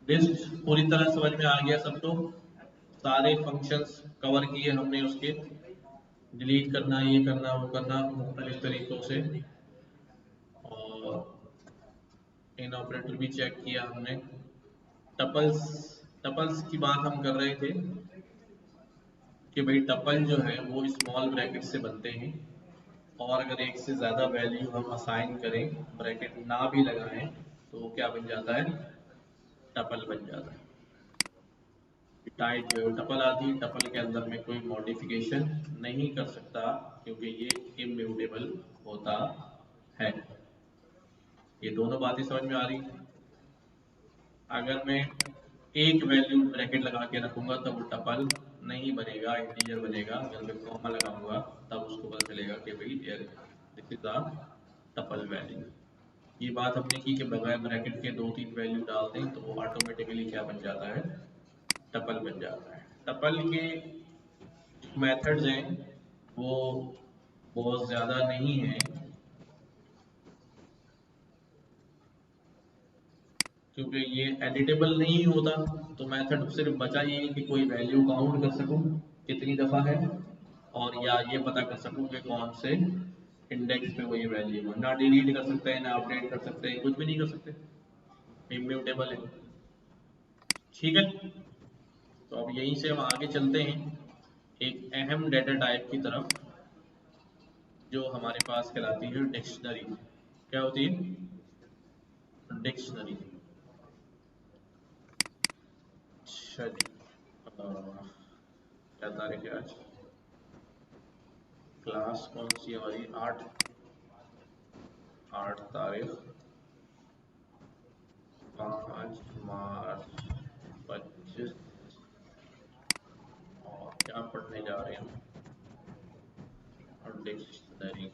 List पूरी तरह समझ में आ गया सबको? सारे फंक्शंस कवर किए हमने उसके, डिलीट करना, ये करना, वो करना, मुख्तलिफ तरीकों से, और इन ऑपरेटर भी चेक किया हमने। टपल्स, टपल्स की बात हम कर रहे थे कि भाई टपल जो है वो स्मॉल ब्रैकेट से बनते हैं, और अगर एक से ज़्यादा वैल्यू हम असाइन करें, ब्रैकेट ना भी लगाएं, तो वो क्या बन जाता है? टपल बन जाता है। टाइप जो है टपल आती है, टपल के अंदर में कोई मॉडिफिकेशन नहीं कर सकता क्योंकि ये इम्यूटेबल होता है। ये दोनों बातें समझ में आ रही हैं? अगर मैं एक वैल्यू ब्रैकेट लगा के रखूंगा तब वो टपल नहीं बनेगा, इंटीजर बनेगा। अगर मैं कॉमा लगाऊंगा तब उसको पता चलेगा कि भाई this is the tuple value. ये बात हमने की कि बगैर ब्रैकेट के 2-3 वैल्यू डाल दें तो वो ऑटोमेटिकली क्या बन जाता है? टपल बन जाता है। टपल के मेथड्स हैं वो बहुत ज़्यादा नहीं है, क्योंकि ये एडिटेबल नहीं होता। तो मेथड सिर्फ बचा ये कि कोई वैल्यू काउंट कर सकूं कितनी दफ़ा है, और या ये पता कर सकूं कि कौन से इंडेक्स पे वो ये वैल्यू है। ना डिलीट कर सकते हैं, ना अपडेट कर सकते हैं, कुछ भी नहीं कर सकते, इम्यूटेबल है। ठीक है, तो अब यहीं से हम आगे चलते हैं एक अहम डेटा टाइप की तरफ, जो हमारे पास कहलाती है डिक्शनरी। क्या होती है? डिक्शनरी। अच्छा जी, क्या तारीख है आज? क्लास कौन सी है हमारी? 8 तारीख 5 मार्च 25। और क्या पढ़ने जा रहे हैं हम? डिक्शनरी।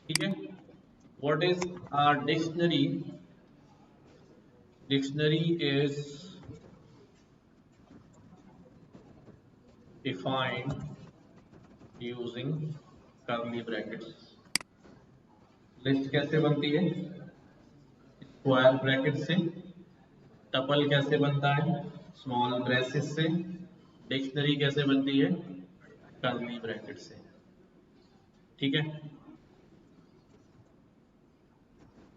ठीक है, what is a dictionary? Dictionary is defined using curly brackets. List कैसे बनती है? स्क्वायर ब्रैकेट से। टपल कैसे बनता है? स्मॉल ब्रेसेस से। डिक्शनरी कैसे बनती है? कर्ली ब्रैकेट से। ठीक है,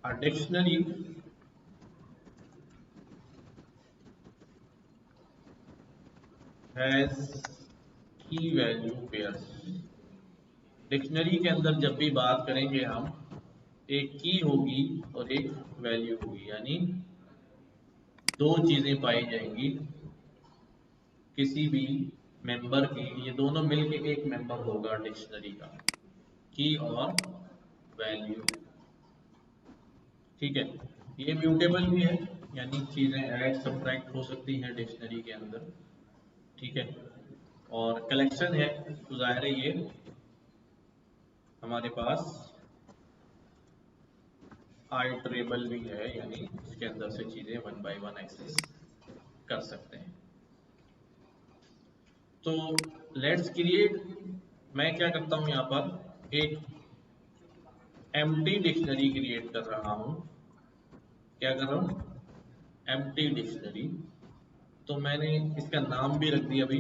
a dictionary has key value pairs। Dictionary के अंदर जब भी बात करेंगे हम, एक की होगी और एक वैल्यू होगी, यानी दो चीजें पाई जाएंगी किसी भी मेंबर की। ये दोनों मिलके एक मेंबर होगा डिक्शनरी का, की और वैल्यू। ठीक है, ये म्यूटेबल भी है, यानी चीजें ऐड सब्ट्रैक्ट हो सकती हैं डिक्शनरी के अंदर। ठीक है, और कलेक्शन है तो जाहिर है ये हमारे पास आइटरेबल भी है, यानी इसके अंदर से चीजें 1 by 1 एक्सेस कर सकते हैं। तो लेट्स क्रिएट, मैं क्या करता हूं यहाँ पर एक एम्प्टी डिक्शनरी क्रिएट कर रहा हूं। क्या कर रहा हूं? Empty dictionary. तो मैंने इसका नाम भी रख दिया अभी,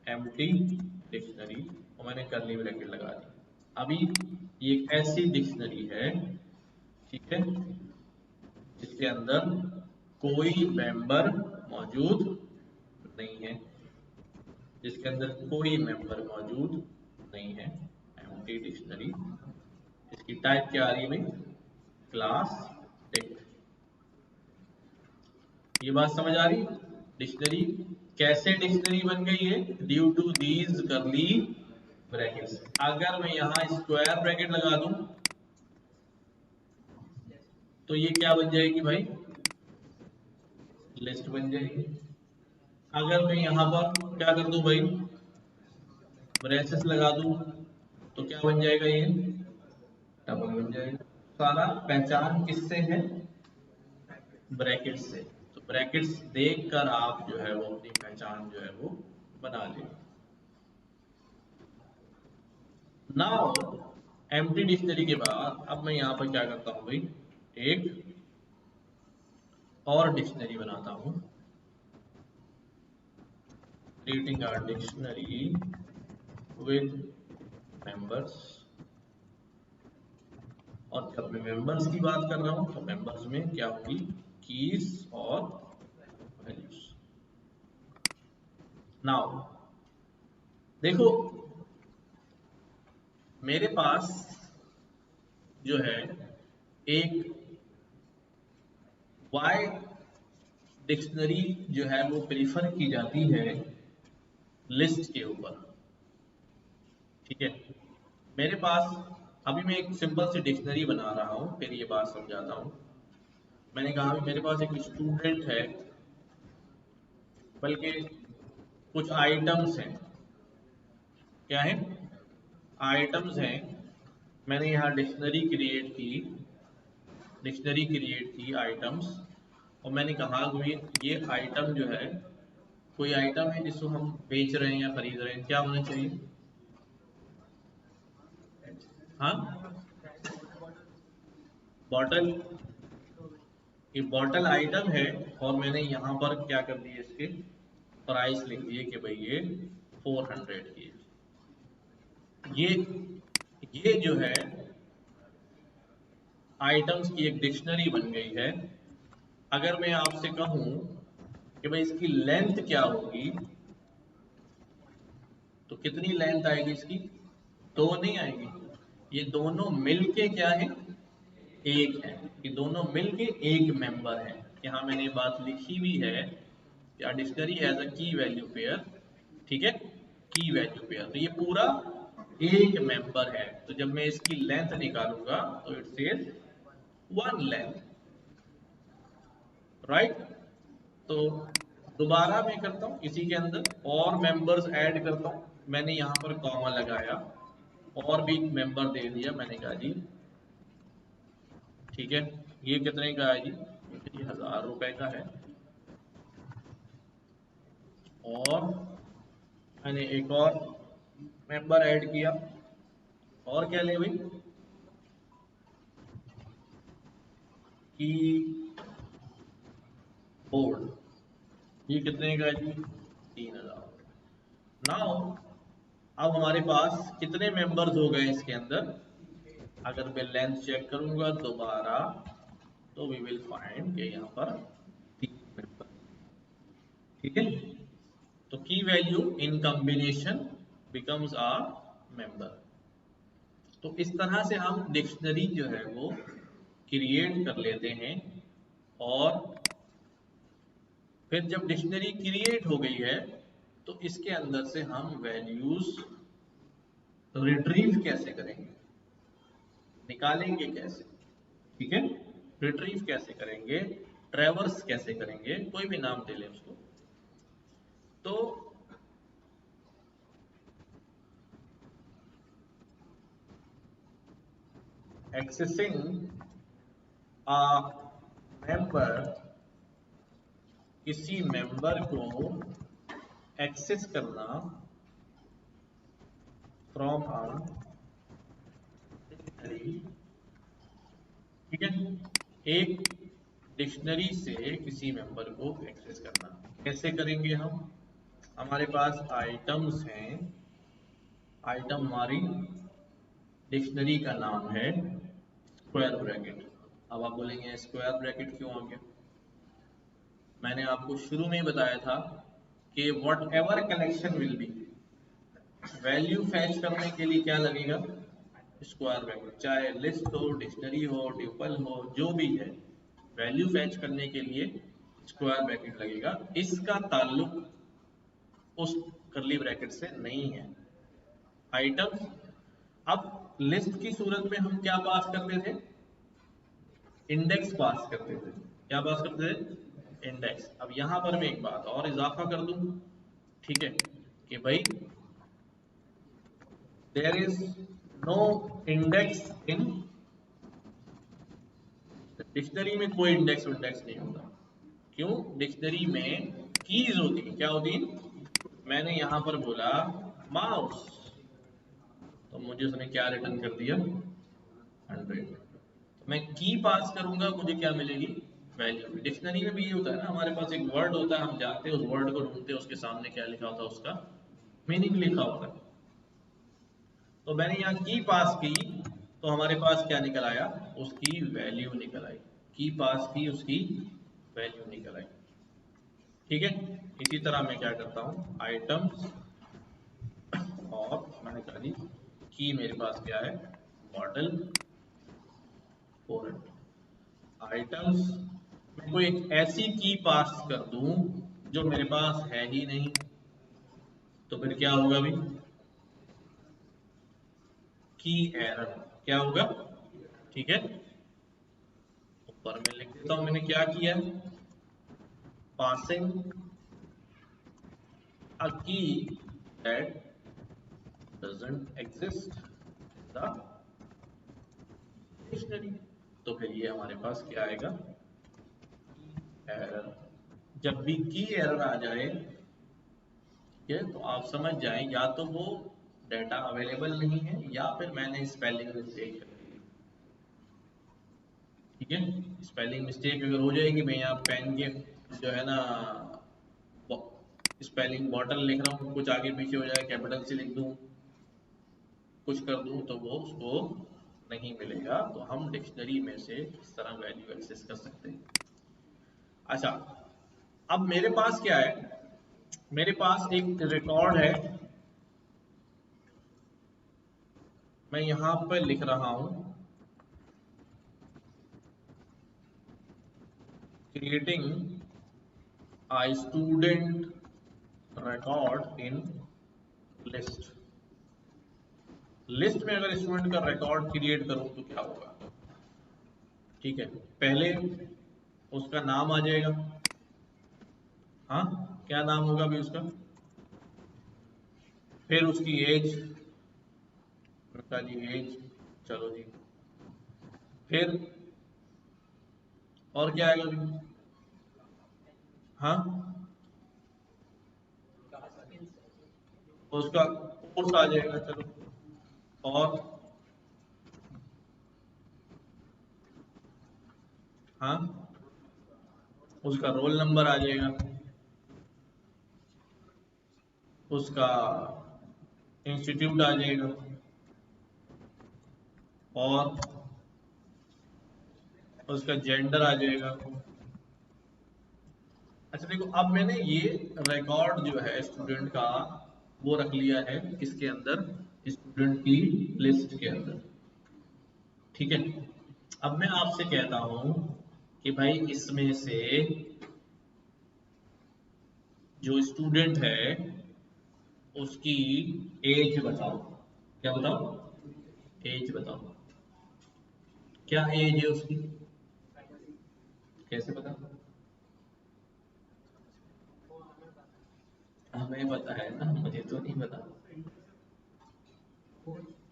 एम्प्टी डिक्शनरी, और मैंने कर्ली ब्रैकेट लगा दी। अभी ये एक ऐसी डिक्शनरी है, ठीक है, जिसके अंदर कोई मेंबर मौजूद नहीं है, जिसके अंदर कोई मेंबर मौजूद नहीं है। Empty dictionary. इसकी टाइप क्या आ रही है भाई? Class dict. ये बात समझ आ रही? डिक्शनरी कैसे डिक्शनरी बन गई है? Due to these curly brackets. अगर मैं यहाँ स्क्वायर ब्रैकेट लगा दूं तो ये क्या बन जाएगी भाई? लिस्ट बन जाएगी। अगर मैं यहाँ पर क्या कर दूं भाई? ब्रेसेस लगा दूं तो क्या बन जाएगा? ये टपल बन जाएगा। सारा पहचान किससे है? ब्रैकेट्स से। तो ब्रैकेट्स देखकर आप जो है वो अपनी पहचान जो है वो बना लें। नाउ एम्प्टी डिक्शनरी के बाद अब मैं यहाँ पर क्या करता हूँ भाई? एक और डिक्शनरी बनाता हूं, creating a dictionary with members. और जब मैं मेंबर्स की बात कर रहा हूं तो मेंबर्स में क्या होगी, कीज और वैल्यूज। नाउ देखो, मेरे पास जो है एक वाई डिक्शनरी जो है वो प्रीफर की जाती है लिस्ट के ऊपर, ठीक है। मेरे पास अभी मैं एक सिंपल सी डिक्शनरी बना रहा हूं, फिर ये बात समझाता हूं। मैंने कहा मेरे पास एक स्टूडेंट है, बल्कि कुछ आइटम्स हैं। क्या है? आइटम्स हैं। मैंने यहाँ डिक्शनरी क्रिएट की आइटम्स, और मैंने कहा ये आइटम जो है, कोई आइटम है जिसको हम बेच रहे हैं या खरीद रहे हैं, क्या होना चाहिए? हाँ, बॉटल। ये बॉटल आइटम है, और मैंने यहाँ पर क्या कर दिया, इसके प्राइस लिख दिए कि भाई ये 400 की है। ये जो है आइटम्स की एक डिक्शनरी बन गई है। अगर मैं आपसे कहूं कि भाई इसकी लेंथ क्या होगी, तो कितनी लेंथ आएगी इसकी? दो नहीं आएगी। ये दोनों मिलके क्या है, एक है। ये दोनों मिलके एक मेंबर है। यहाँ मैंने ये बात लिखी भी है, डिक्शनरी हैज अ की वैल्यू पेयर, ठीक है, की वैल्यू पेयर। तो ये पूरा एक मेंबर है। तो जब मैं इसकी लेंथ निकालूंगा तो इट सेज 1 लेंथ, राइट। तो दोबारा मैं करता हूँ इसी के अंदर और मेंबर्स ऐड करता हूँ। मैंने यहाँ पर कॉमा लगाया और भी मेंबर दे दिया। मैंने कहा जी ठीक है, ये कितने का है जी? ये 1000 रुपए का है। और मैंने एक और मेंबर ऐड किया, और क्या ले भाई, की बोर्ड। ये कितने का है जी? 3000। नाउ अब हमारे पास कितने मेंबर्स हो गए इसके अंदर? अगर मैं लेंथ चेक करूंगा दोबारा तो वी विल फाइंड कि यहाँ पर 3 मेंबर, ठीक है। तो की value in combination becomes a member. तो इस तरह से हम डिक्शनरी जो है वो क्रिएट कर लेते हैं। और फिर जब डिक्शनरी क्रिएट हो गई है तो इसके अंदर से हम वैल्यूज रिट्रीव कैसे करेंगे, निकालेंगे कैसे, ठीक है। रिट्रीव कैसे करेंगे, ट्रेवर्स कैसे करेंगे, कोई भी नाम दे लें उसको। तो एक्सेसिंग अ मेंबर, किसी मेंबर को एक्सेस करना फ्रॉम अ डिक्शनरी, ठीक है। एक डिक्शनरी से किसी मेंबर को एक्सेस करना कैसे करेंगे हम? हमारे पास आइटम्स हैं, आइटम हमारी डिक्शनरी का नाम है स्क्वायर ब्रैकेट। अब आप बोलेंगे स्क्वायर ब्रैकेट क्यों आ गया? मैंने आपको शुरू में ही बताया था कि what ever collection will be, value fetch करने के लिए क्या लगेगा? Square bracket. चाहे लिस्ट हो, डिक्शनरी हो, ट्यूपल हो, जो भी है, वैल्यू फैच करने के लिए स्क्वायर ब्रैकेट लगेगा। इसका ताल्लुक उस करली ब्रैकेट से नहीं है। आइटम्स, अब लिस्ट की सूरत में हम क्या पास करते थे? इंडेक्स पास करते थे। क्या पास करते थे? इंडेक्स। अब यहां पर मैं एक बात और इजाफा कर दूं, ठीक है, कि भाई there is no index in dictionary में। कोई इंडेक्स इंडेक्स नहीं होता। क्यों? डिक्शनरी में कीज होती है। क्या होती है? मैंने यहां पर बोला माउस, तो मुझे उसने क्या रिटर्न कर दिया? 100। तो मैं की पास करूंगा, मुझे क्या मिलेगी? वैल्यू। डिक्शनरी में भी ये होता है ना, हमारे पास एक वर्ड होता है, हम जाते हैं उस वर्ड को ढूंढते हैं, उसके सामने क्या लिखा होता है, उसका मीनिंग लिखा होता है। तो मैंने यहाँ की पास की, तो हमारे पास क्या निकल आया, उसकी वैल्यू निकल आई। की पास की, उसकी वैल्यू निकल आई। ठीक है, इसी तरह मैं क्या करता हूँ, आइटम्स, और मैंने कहा जी की मेरे पास क्या है, मॉडल 400 आइटम्स। मैं कोई एक ऐसी की पास कर दूं जो मेरे पास है ही नहीं, तो फिर क्या होगा भी, की एरर, क्या होगा। ठीक है, ऊपर में लिख देता हूं मैंने क्या किया, पासिंग अ की that doesn't exist in the dictionary. तो फिर ये हमारे पास क्या आएगा, एरर। जब भी की एरर आ जाए, ठीक है, तो आप समझ जाएं या तो वो डाटा अवेलेबल नहीं है, या फिर मैंने स्पेलिंग मिस्टेक कर दी। ठीक है, स्पेलिंग मिस्टेक अगर हो जाएगी, मैं यहाँ पेन के जो है ना स्पेलिंग बॉटल लिख रहा हूँ, कुछ आगे पीछे हो जाए, कैपिटल से लिख दूँ, कुछ कर दूँ, तो वो उसको नहीं मिलेगा। तो हम डिक्शनरी में से किस तरह वैल्यू एक्सेस कर सकते हैं। अच्छा, अब मेरे पास क्या है, मेरे पास एक रिकॉर्ड है, मैं यहां पर लिख रहा हूं creating a student record in list. List में अगर स्टूडेंट का रिकॉर्ड क्रिएट करूं तो क्या होगा, ठीक है, पहले उसका नाम आ जाएगा। हाँ, क्या नाम होगा अभी उसका, फिर उसकी एज, उसका जी एज, चलो जी, फिर और क्या आएगा अभी, हाँ, उसका कोर्स आ जाएगा, चलो, और हाँ, उसका रोल नंबर आ जाएगा, उसका इंस्टीट्यूट आ जाएगा, और उसका जेंडर आ जाएगा। अच्छा देखो, अब मैंने ये रिकॉर्ड जो है स्टूडेंट का, वो रख लिया है किसके अंदर, स्टूडेंट की लिस्ट के अंदर। ठीक है, अब मैं आपसे कहता हूं कि भाई इसमें से जो स्टूडेंट है उसकी एज बताओ। क्या बताओ, एज बताओ, क्या एज है उसकी, कैसे पता, हमें पता है ना, मुझे तो नहीं पता।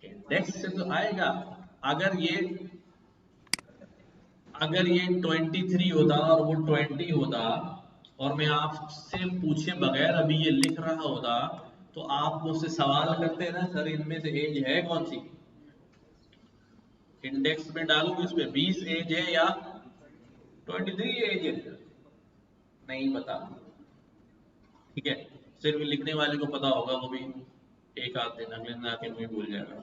इंडेक्स से तो आएगा। अगर ये अगर ये 23 होता और वो 20 होता, और मैं आपसे पूछे बगैर अभी ये लिख रहा होता, तो आप मुझसे सवाल करते ना, सर इनमें से एज है कौन सी, इंडेक्स में डालूंगी उसमें 20 एज है या 23 एज है, नहीं पता। ठीक है, सिर्फ लिखने वाले को पता होगा, वो भी एक आध दिन, अगले दिन आके मुझे भूल जाएगा,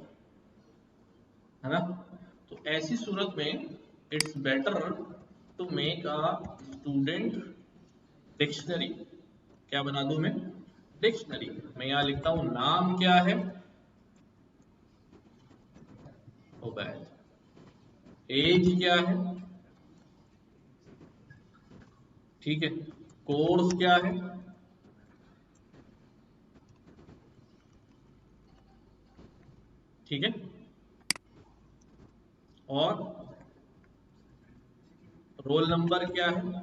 है ना। तो ऐसी सूरत में it's better to make a student dictionary. क्या बना दूं मैं, डिक्शनरी। मैं यहां लिखता हूं नाम क्या है, मोबाइल, एज क्या है, ठीक है, कोर्स क्या है, ठीक है, और रोल नंबर क्या है,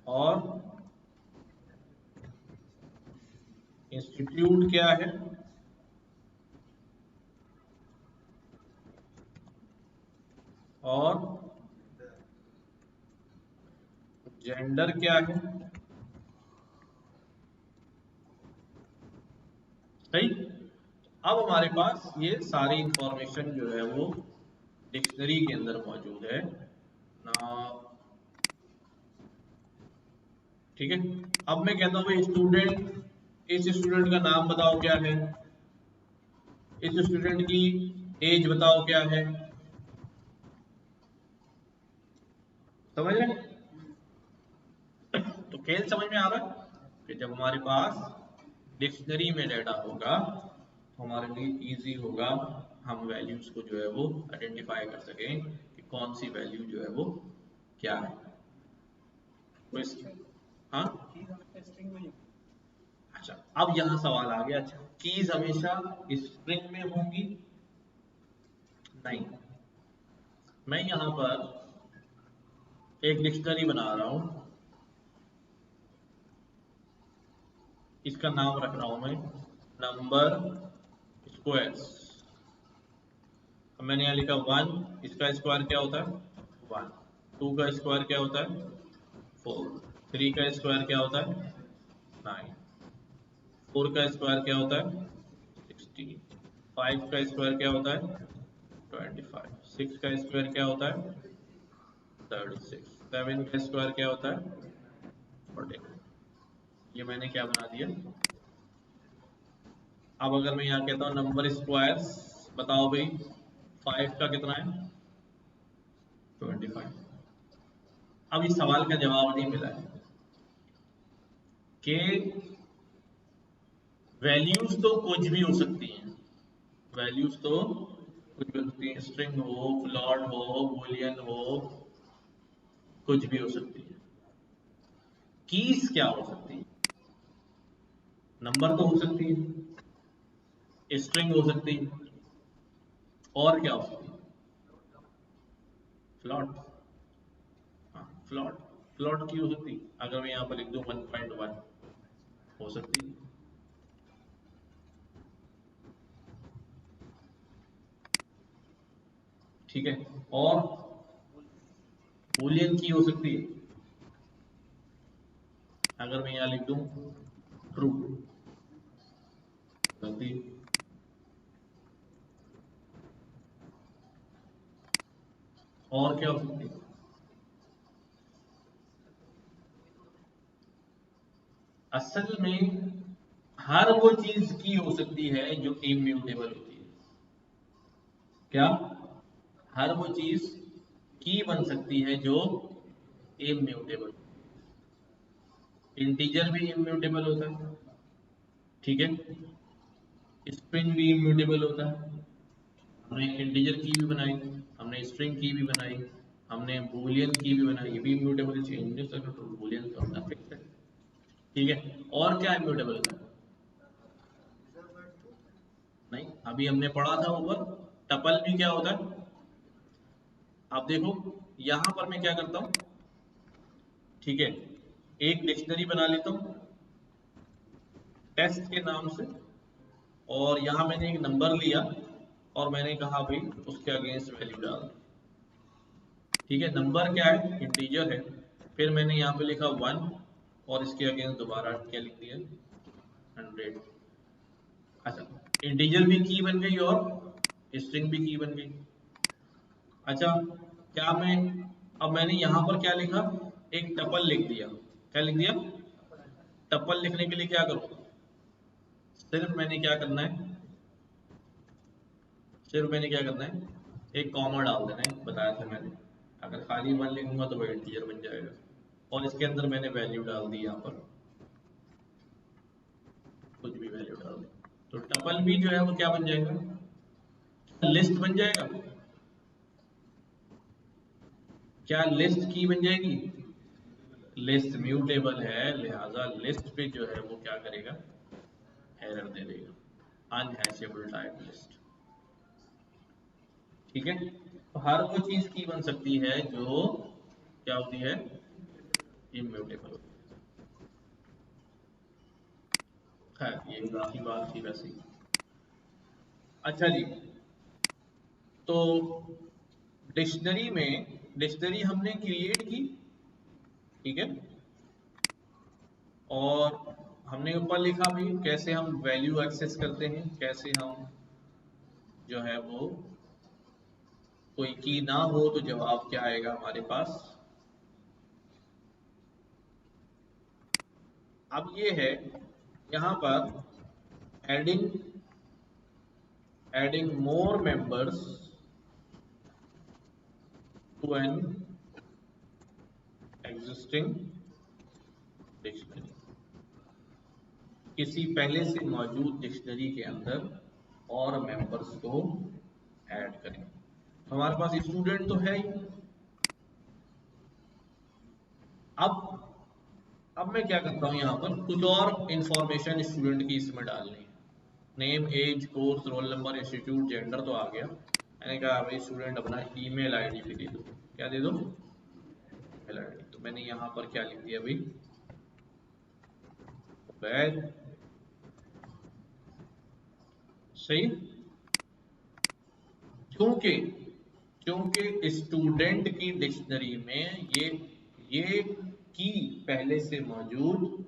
और इंस्टीट्यूट क्या है, और जेंडर क्या है। सही। अब हमारे पास ये सारी इंफॉर्मेशन जो है वो डिक्शनरी के अंदर मौजूद है ना। ठीक है, अब मैं कहता हूँ भाई स्टूडेंट, इस स्टूडेंट का नाम बताओ क्या है, इस स्टूडेंट की एज बताओ क्या है। समझ रहे हैं? तो खेल समझ में आ रहा है कि जब हमारे पास डिक्शनरी में डाटा होगा तो हमारे लिए इजी होगा, हम वैल्यूज को जो है वो आइडेंटिफाई कर सकें कि कौन सी वैल्यू जो है वो क्या है। तो इस हाँ, अच्छा अब यहाँ सवाल आ गया, अच्छा कीज हमेशा स्ट्रिंग में होंगी? नहीं, मैं यहाँ पर एक डिक्शनरी बना रहा हूँ, इसका नाम रख रहा हूँ मैं नंबर स्क्वायर्स। मैंने यहाँ लिखा 1, इसका स्क्वायर क्या होता है 1, 2 का स्क्वायर क्या होता है 4, 3 का स्क्वायर क्या होता है 9, 4 का स्क्वायर क्या होता है 16, 5 का स्क्वायर क्या होता है 25, 6 का स्क्वायर क्या होता है 36, 7 का स्क्वायर क्या होता है 14। ये मैंने क्या बना दिया। अब अगर मैं यहाँ कहता हूँ नंबर स्क्वायर्स बताओ भाई, 5 का कितना है 25। अब इस सवाल का जवाब नहीं मिला है कि वैल्यूज तो कुछ भी हो सकती हैं, वैल्यूज तो कुछ भी हो सकती हैं, स्ट्रिंग हो, फ्लॉट हो, बूलियन हो, कुछ भी हो सकती है। कीज क्या हो सकती है? नंबर तो हो सकती है, स्ट्रिंग हो सकती है, और क्या हो सकती है फ्लॉट। हाँ फ्लॉट, फ्लॉट की हो सकती है, अगर मैं यहाँ पर लिख दूँ 1.1 हो सकती है। ठीक है, और बूलियन की हो सकती है, अगर मैं यहाँ लिख दूं ट्रू सकती है। और क्या हो सकती है? असल में हर वो चीज की हो सकती है जो इम्यूटेबल होती है। क्या? हर वो चीज की बन सकती है जो इम्यूटेबल। इंटीजर भी इम्यूटेबल होता है, ठीक है, स्ट्रिंग भी इम्यूटेबल होता है। हमने इंटीजर की भी बनाई, हमने स्ट्रिंग की भी बनाई, हमने बूलियन की भी बनाई, ये भी इम्यूटेबल चेंज नहीं हो सकता, बूलियन तो अपना फिक्स है। ठीक है, और क्या इम्यूटेबल होता है? नहीं, अभी हमने पढ़ा था ऊपर टपल भी क्या होता है। आप देखो यहां पर मैं क्या करता हूं, ठीक है, एक डिक्शनरी बना लेता हूं टेस्ट के नाम से, और यहां मैंने एक नंबर लिया और मैंने कहा भाई उसके अगेंस्ट वैल्यू डाल दी। ठीक है, नंबर क्या है इंटीजर है, फिर मैंने यहाँ पे लिखा 1 और इसके अगेंस्ट दोबारा क्या लिख दिया 100। अच्छा, इंटीजर भी की बन गई और स्ट्रिंग भी की बन गई। अच्छा, क्या मैं, अब मैंने यहां पर क्या लिखा, एक टपल लिख दिया। क्या लिख दिया? टपल लिखने के लिए क्या करूँ, सिर्फ मैंने क्या करना है, सिर्फ मैंने क्या करना है, एक कॉमा डाल देना है, बताया था मैंने। अगर खाली वन लिखूंगा तो वह इंटीजर बन जाएगा, और इसके अंदर मैंने वैल्यू डाल दी, यहाँ पर कुछ भी वैल्यू डाल दी, तो टपल भी जो है वो क्या बन जाएगा, लिस्ट बन जाएगा। क्या लिस्ट की बन जाएगी? लिस्ट म्यूटेबल है, लिहाजा लिस्ट पे जो है वो क्या करेगा, एरर दे देगा, अनहैशेबल टाइप लिस्ट। ठीक है, तो हर वो चीज की बन सकती है जो क्या होती है, इम्यूटेबल होती है। खैर ये काफी बात थी वैसे। अच्छा जी, तो डिक्शनरी में, डिक्शनरी हमने क्रिएट की, ठीक है, और हमने ऊपर लिखा भी कैसे हम वैल्यू एक्सेस करते हैं, कैसे हम जो है वो कोई की ना हो तो जवाब क्या आएगा हमारे पास। अब ये है यहां पर adding more members to an existing dictionary, किसी पहले से मौजूद डिक्शनरी के अंदर और मेंबर्स को ऐड करें। हमारे पास स्टूडेंट तो है ही। अब मैं क्या करता हूं, यहां पर कुछ और इंफॉर्मेशन स्टूडेंट की इसमें डालनी है। Name, age, course, roll number, institute, gender तो आ गया। मैंने कहा भाई स्टूडेंट अपना ईमेल आईडी भी दे दो। क्या दे दो? Email ID. तो मैंने यहां पर क्या लिख दिया भाई, बैग। सही। क्योंकि क्योंकि स्टूडेंट की डिक्शनरी में ये की पहले से मौजूद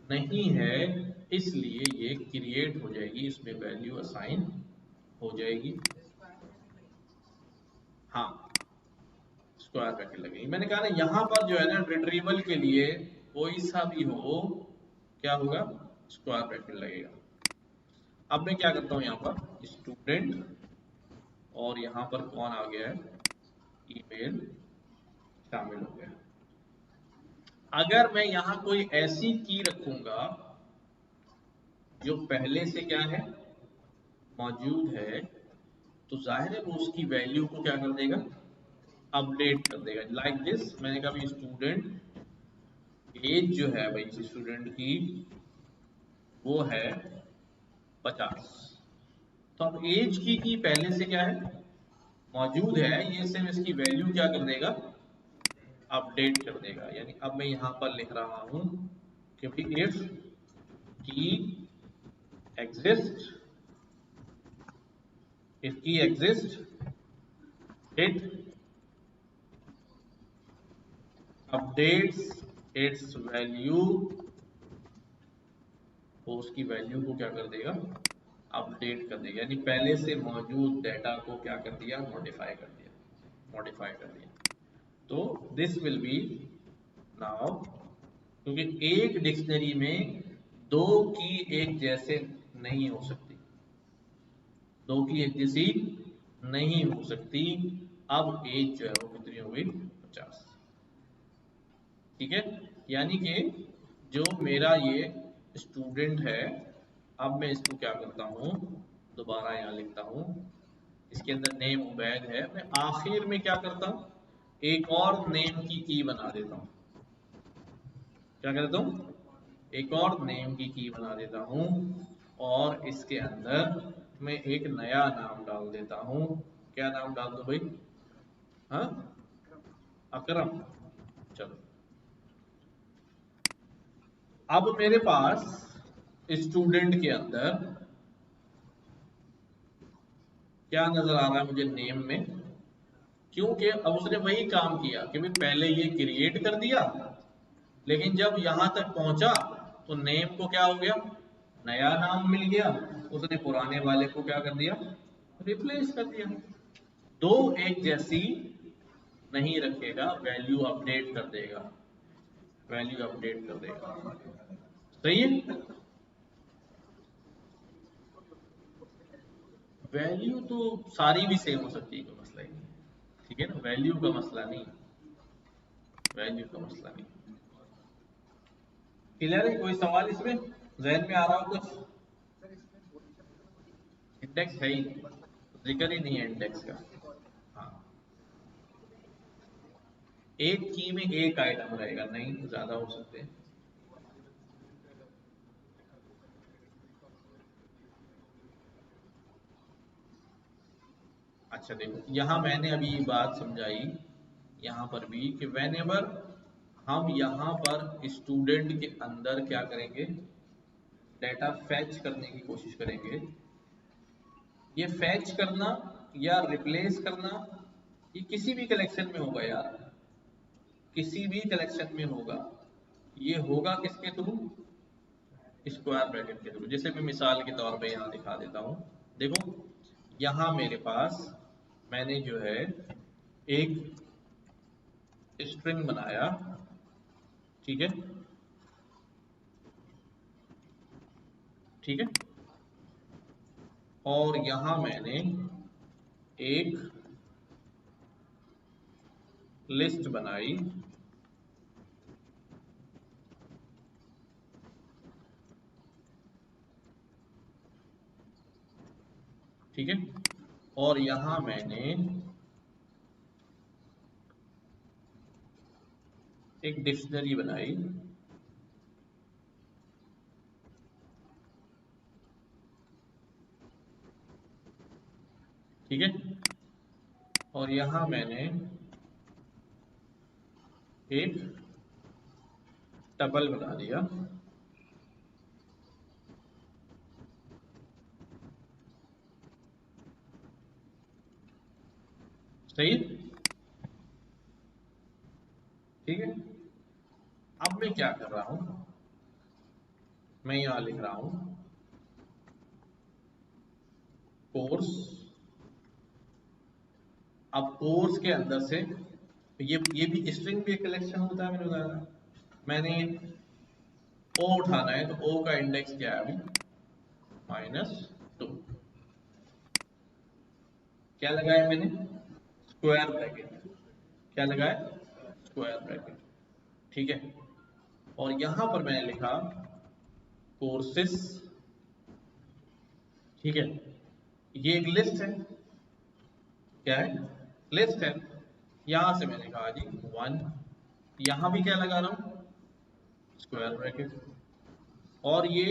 नहीं है, इसलिए ये क्रिएट हो जाएगी, इसमें वैल्यू असाइन हो जाएगी। हाँ, स्क्वायर ब्रैकेट लगेगी। मैंने कहा ना यहां पर जो है ना रिट्रीवल के लिए कोई सा भी हो, क्या होगा? स्क्वायर ब्रैकेट लगेगा। अब मैं क्या करता हूं, यहां पर स्टूडेंट और यहां पर कौन आ गया है? ईमेल शामिल हो गया। अगर मैं यहां कोई ऐसी की रखूंगा जो पहले से क्या है? मौजूद है, तो जाहिर है वो उसकी वैल्यू को क्या कर देगा? अपडेट कर देगा। लाइक दिस, मैंने कहा स्टूडेंट एज जो है भाई स्टूडेंट की वो है 50। तो अब एज की पहले से क्या है? मौजूद है, ये सिर्फ इसकी वैल्यू क्या कर देगा? अपडेट कर देगा। यानी अब मैं यहां पर लिख रहा हूं कि इफ की एग्जिस्ट, इफ की exist it updates it's value, तो उसकी वैल्यू को क्या कर देगा? अपडेट कर देगा। यानी पहले से मौजूद डेटा को क्या कर दिया? मॉडिफाई कर दिया। तो दिस विल बी नाउ, क्योंकि एक डिक्शनरी में दो की एक जैसे नहीं हो सकती, दो की एक जैसी नहीं हो सकती। अब एज जो है वो कितनी हो गई? 50। ठीक है। यानी कि जो मेरा ये स्टूडेंट है, अब मैं इसको क्या करता हूं, दोबारा यहां लिखता हूं, इसके अंदर नेम उबैद है। मैं आखिर में क्या करता हूं, एक और नेम की बना देता हूं। क्या करता हूं? एक और नेम की बना देता हूं और इसके अंदर मैं एक नया नाम डाल देता हूं। क्या नाम डाल दो भाई? हाँ, अकरम। चलो, अब मेरे पास स्टूडेंट के अंदर क्या नजर आ रहा है मुझे? नेम में। क्योंकि अब उसने वही काम किया कि भाई पहले ये क्रिएट कर दिया, लेकिन जब यहां तक पहुंचा तो नेम को क्या हो गया? नया नाम मिल गया। उसने पुराने वाले को क्या कर दिया? रिप्लेस कर दिया। दो एक जैसी नहीं रखेगा, वैल्यू अपडेट कर देगा। वैल्यू अपडेट कर देगा। सही है। वैल्यू तो सारी भी सेम हो सकती है, कोई मसला ही नहीं। ठीक है ना, वैल्यू का मसला नहीं, वैल्यू का मसला नहीं। क्लियर है? कोई सवाल इसमें जहन में आ रहा हो कुछ? इंडेक्स है ही नहीं, जिक्र ही नहीं है इंडेक्स का। हाँ, एक की में एक आइटम रहेगा, नहीं ज्यादा हो सकते हैं। अच्छा देखो, यहां मैंने अभी ये बात समझाई यहां पर भी कि वेनेवर हम यहां पर स्टूडेंट के अंदर क्या करेंगे? डेटा फैच करने की कोशिश करेंगे। ये फैच करना या रिप्लेस करना, ये किसी भी कलेक्शन में होगा यार, किसी भी कलेक्शन में होगा। ये होगा किसके थ्रू? स्क्वायर ब्रैकेट के थ्रू। जैसे मैं मिसाल के तौर पे यहाँ दिखा देता हूँ। देखो, यहाँ मेरे पास मैंने जो है एक स्ट्रिंग बनाया, ठीक है, ठीक है, और यहाँ मैंने एक लिस्ट बनाई, ठीक है, और यहाँ मैंने एक डिक्शनरी बनाई, ठीक है, और यहाँ मैंने एक टपल बना दिया, सही है, ठीक है। अब मैं क्या कर रहा हूं, मैं यहां लिख रहा हूं कोर्स। अब कोर्स के अंदर से ये भी स्ट्रिंग भी एक कलेक्शन होता है, मैंने बताया। मैंने ओ उठाना है तो ओ का इंडेक्स क्या है अभी, -2। क्या लगाया मैंने, स्क्वायर ब्रैकेट। क्या लगाया, स्क्वायर ब्रैकेट, ठीक है। और यहां पर मैंने लिखा कोर्सेस, ठीक है। ये एक लिस्ट है, क्या है, लिस्ट है। यहां से मैंने कहा जी 1, यहां भी क्या लगा रहा हूं, स्क्वायर ब्रैकेट, और ये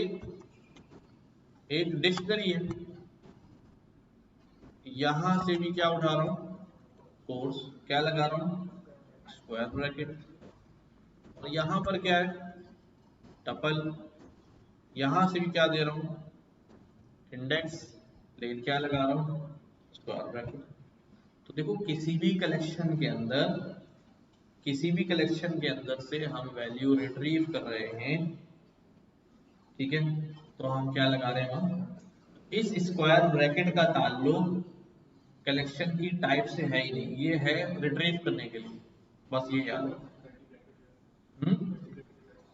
एक डिक्शनरी है, यहां से भी क्या उठा रहा हूं, कोर्स, क्या लगा रहा हूं, स्क्वायर ब्रैकेट, और यहां पर क्या है, टपल, यहां से भी क्या दे रहा हूं, इंडेक्स, लेकिन क्या लगा रहा हूं, स्क्वायर ब्रैकेट। तो देखो किसी भी कलेक्शन के अंदर, किसी भी कलेक्शन के अंदर से हम वैल्यू रिट्रीव कर रहे हैं, ठीक है, तो हम क्या लगा रहे हैं, हम इस स्क्वायर ब्रैकेट का ताल्लुक कलेक्शन की टाइप से है ही नहीं, ये है रिट्रीव करने के लिए, बस ये याद है।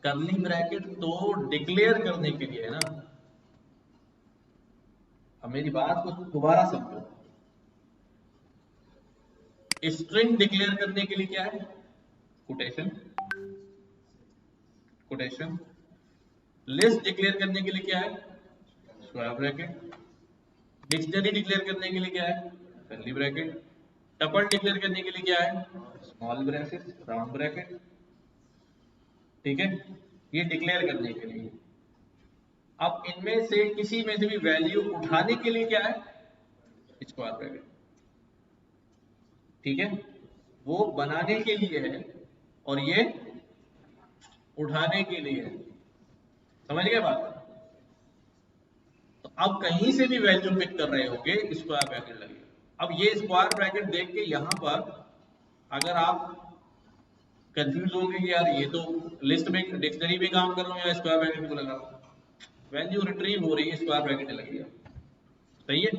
करली ब्रैकेट तो डिक्लेयर करने के लिए है ना। अब मेरी बात को दोबारा समझो, स्ट्रिंग डिक्लेयर करने के लिए क्या है, कोटेशन, कोटेशन। लिस्ट डिक्लेयर करने के लिए क्या है, स्क्वायर ब्रैकेट। डिक्शनरी डिक्लेयर करने के लिए क्या है, कर्ली ब्रैकेट। टपल डिक्लेयर करने के लिए क्या है, स्मॉल ब्रैकेट, राउंड ब्रैकेट, ठीक है, ये डिक्लेयर करने के लिए। अब इनमें से किसी में से भी वैल्यू उठाने के लिए क्या है, स्क्वायर ब्रैकेट, ठीक है, वो बनाने के लिए है और ये उठाने के लिए है, समझ गए बात। तो अब कहीं से भी वैल्यू पिक कर रहे होंगे, स्क्वायर ब्रैकेट लगेगा। अब ये स्क्वायर ब्रैकेट देख के यहां पर अगर आप कंफ्यूज होंगे कि यार ये तो लिस्ट में, डिक्शनरी में काम कर रहा हूँ या स्क्वायर ब्रैकेट को लगा रहा हूँ, वैल्यू रिट्रीव हो रही है, स्क्वायर ब्रैकेट लगेगा, सही है।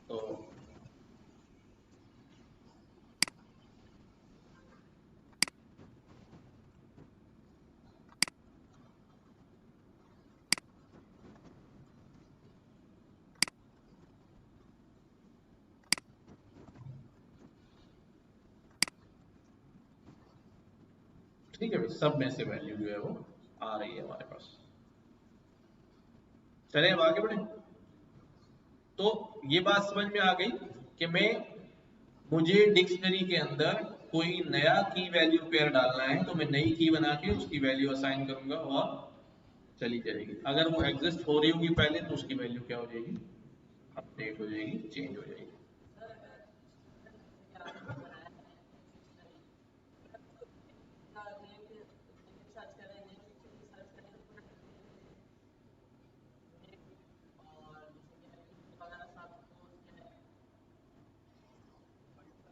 तो ठीक है भाई, सब में से वैल्यू जो है वो आ रही है हमारे पास। चले अब आगे बढ़े। तो ये बात समझ में आ गई कि मैं, मुझे डिक्शनरी के अंदर कोई नया की वैल्यू पेयर डालना है तो मैं नई की बना के उसकी वैल्यू असाइन करूंगा और चली जाएगी। अगर वो एग्जिस्ट हो रही होगी पहले तो उसकी वैल्यू क्या हो जाएगी, अपडेट हो जाएगी, चेंज हो जाएगी।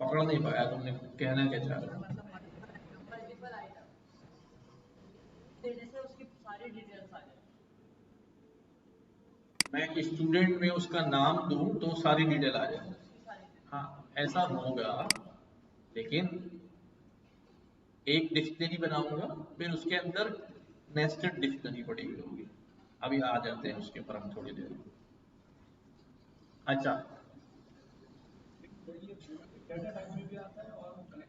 पकड़ नहीं पाया तुमने, कहना क्या चाह रहे हो। मैं स्टूडेंट में उसका नाम दूं तो सारी डिटेल आ जाए। हाँ ऐसा होगा, लेकिन एक डिक्शनरी बनाऊंगा, फिर उसके अंदर नेस्टेड डिक्शनरी पड़ेगी होगी। अभी आ जाते हैं उसके ऊपर हम थोड़ी देर में। अच्छा,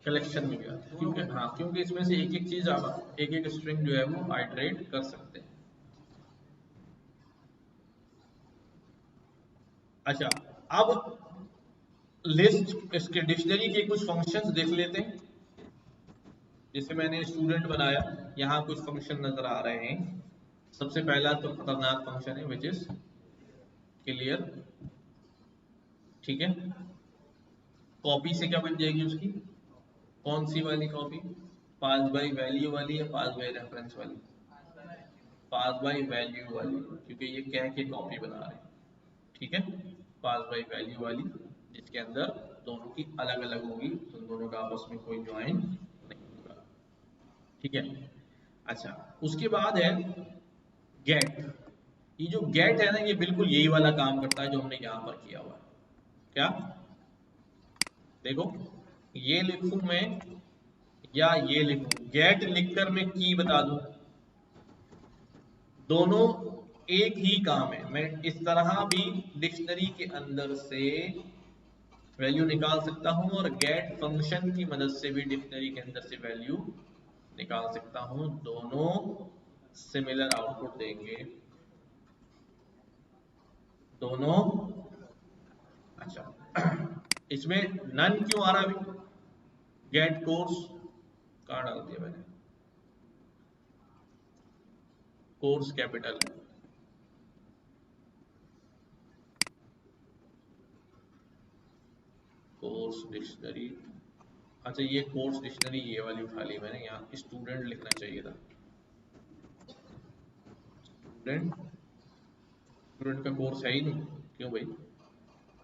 कलेक्शन में भी आता है, क्योंकि हाँ क्योंकि इसमें से एक एक चीज आप एक एक स्ट्रिंग जो है वो आइटरेट कर सकते हैं। अच्छा, अब लिस्ट इसके डिक्शनरी के कुछ फंक्शंस देख लेते हैं। जैसे मैंने स्टूडेंट बनाया, यहाँ कुछ फंक्शन नजर आ रहे हैं। सबसे पहला तो खतरनाक फंक्शन है विच इज क्लियर। ठीक है, कॉपी से क्या बन जाएगी उसकी, कौन सी वाली कॉपी, पास बाय वैल्यू वाली या पास बाय रेफरेंस वाली, पास बाय वैल्यू वाली, क्योंकि ये कह के कॉपी बना रहे हैं। ठीक है, पास बाय वैल्यू वाली, जिसके अंदर दोनों की अलग अलग होगी, तो दोनों का आपस में कोई ज्वाइन नहीं होगा। ठीक है, अच्छा उसके बाद है गेट। ये जो गेट है ना, ये बिल्कुल यही वाला काम करता है जो हमने यहां पर किया हुआ है। क्या, देखो ये लिखूं मैं या ये लिखूं, गेट लिखकर मैं की बता दूं, दोनों एक ही काम है। मैं इस तरह भी डिक्शनरी के अंदर से वैल्यू निकाल सकता हूं, और गेट फंक्शन की मदद से भी डिक्शनरी के अंदर से वैल्यू निकाल सकता हूं। दोनों सिमिलर आउटपुट देंगे, दोनों। अच्छा इसमें नन क्यों आ रहा है अभी, गेट कोर्स कहाँ डाल दिया मैंने, कोर्स कैपिटल है, कोर्स डिक्शनरी। अच्छा ये कोर्स डिक्शनरी ये वाली उठा ली मैंने, यहाँ स्टूडेंट लिखना चाहिए था। स्टूडेंट, स्टूडेंट का कोर्स है ही नहीं, क्यों भाई,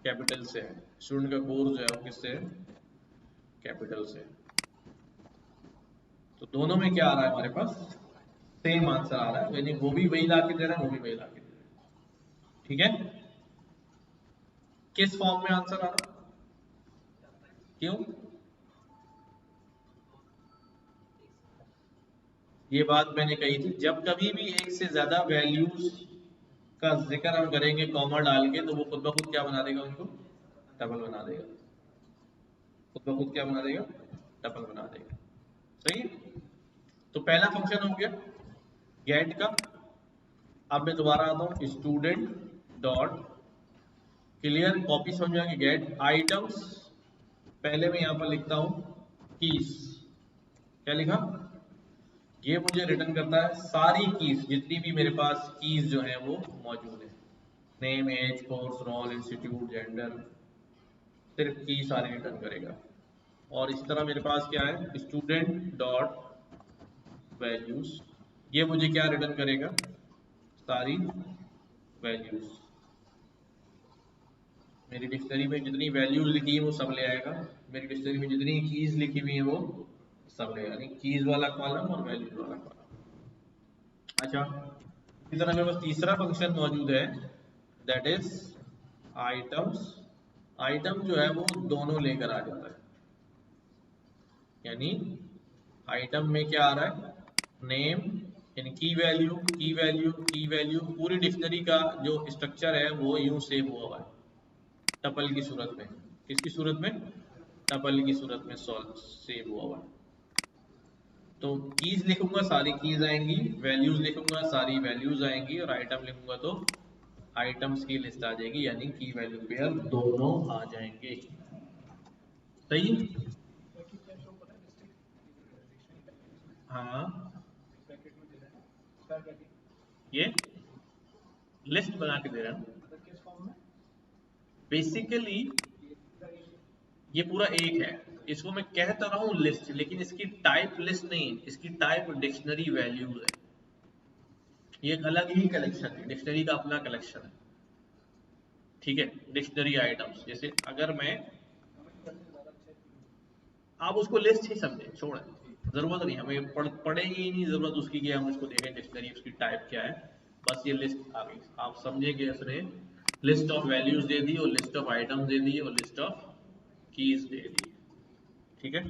कैपिटल से है। स्टूडेंट का कोर्स जो है वो किससे है, कैपिटल से। तो दोनों में क्या आ रहा है हमारे पास, सेम आंसर आ रहा है, यानी वो भी वही ला के दे रहा है, वो भी वही ला के दे रहा है। ठीक है, किस फॉर्म में आंसर आ रहा है, क्यों, ये बात मैंने कही थी, जब कभी भी एक से ज्यादा वैल्यूज का जिक्र हम करेंगे कॉमा डाल के, तो वो खुद ब खुद क्या बना देगा, उनको डबल बना देगा, खुद ब खुद क्या बना देगा, डबल बना देगा। सही है, तो पहला फंक्शन हो गया गेट का। अब मैं दोबारा आता हूँ, स्टूडेंट डॉट क्लियर, कॉपी समझ में, गेट आइटम्स, पहले मैं यहाँ पर लिखता हूँ कीज। क्या लिखा, ये मुझे रिटर्न करता है सारी कीज, जितनी भी मेरे पास कीज जो है वो मौजूद है, name, age, course, roll, institute, gender, सिर्फ की सारी रिटर्न करेगा। और इसी तरह मेरे पास क्या है, स्टूडेंट डॉट वैल्यूज, ये मुझे क्या रिटर्न करेगा, सारी वैल्यूज। मेरी डिक्शनरी में जितनी वैल्यूज लिखी है वो सब ले आएगा, मेरी डिक्शनरी में जितनी कीज लिखी हुई है वो सब ले, यानी कीज वाला कॉलम और वैल्यूज वाला कॉलम। अच्छा, इसी तरह मेरे पास तीसरा फंक्शन मौजूद है, दैट इज आइटम्स। आइटम जो है वो दोनों लेकर आ जाता है, यानी आइटम में क्या आ रहा है, नेम, यानी की वैल्यू, की वैल्यू, की वैल्यू, पूरी डिक्शनरी का जो स्ट्रक्चर है वो यूं सेव हुआ है टपल की सूरत में। किसकी सूरत में, टपल की सूरत में सॉल्व सेव हुआ है। तो कीज लिखूंगा सारी कीज आएंगी, वैल्यूज लिखूंगा सारी वैल्यूज आएंगी, और आइटम लिखूंगा तो आइटम्स की लिस्ट आ जाएगी, यानी की वैल्यू पेयर दोनों आ जाएंगे। सही, हाँ ये लिस्ट बना के दे रहा हूँ बेसिकली। ये पूरा एक है, इसको मैं कहता रहा हूँ लिस्ट, लेकिन इसकी टाइप लिस्ट नहीं, इसकी टाइप डिक्शनरी वैल्यूज है। ये एक अलग ही कलेक्शन है, डिक्शनरी का अपना कलेक्शन है। ठीक है, डिक्शनरी आइटम्स, जैसे अगर मैं, आप उसको लिस्ट ही समझे, छोड़, जरूरत नहीं हमें पढ़ेंगे ही नहीं, जरूरत उसकी कि हम उसको देखें डिक्शनरी उसकी टाइप क्या है। बस ये लिस्ट आ गई, आप समझे कि उसने लिस्ट ऑफ वैल्यूज दे दी और लिस्ट ऑफ आइटम्स दे दी और लिस्ट ऑफ कीज दे दी। ठीक है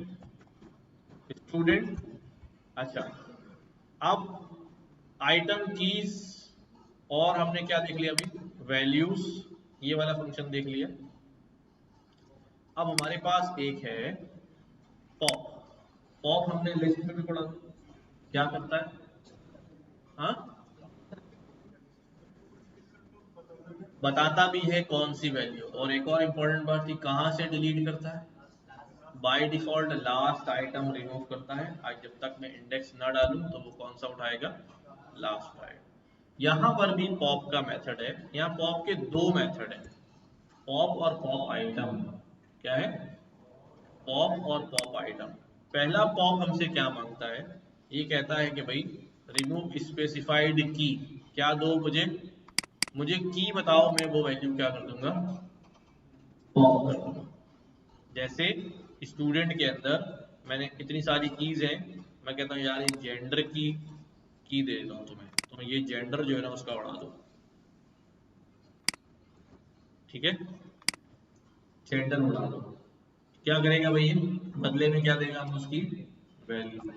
स्टूडेंट। अच्छा अब आइटम कीज और हमने क्या देख लिया अभी, वैल्यूज, ये वाला फंक्शन देख लिया। अब हमारे पास एक है पॉप। पॉप हमने लिस्ट में भी पढ़ा, क्या करता है, हाँ बताता भी है कौन सी वैल्यू, और एक और इम्पोर्टेंट बात थी, कहाँ से डिलीट करता है, by default last item remove करता है। आज जब तक मैं इंडेक्स ना डालूं तो वो कौन सा उठाएगा, लास्ट आइटम। यहां पर भी पॉप का मेथड है, यहाँ पॉप के दो मेथड है, पॉप और पॉप आइटम। क्या है, पॉप और पॉप आइटम। पहला पॉप हमसे क्या मांगता है, ये कहता है कि भाई रिमूव स्पेसिफाइड की, क्या दो मुझे, मुझे की बताओ, मैं वो वैल्यू क्या कर दूंगा, पॉप कर दूंगा। जैसे स्टूडेंट के अंदर मैंने इतनी सारी कीज हैं, मैं कहता हूँ यार ये जेंडर की दे देता हूँ तुम्हें, तो ये जेंडर जो है ना उसका उड़ा दो। ठीक है जेंडर उड़ा दो, क्या करेगा भैया, बदले में क्या देगा हम उसकी वैल्यू।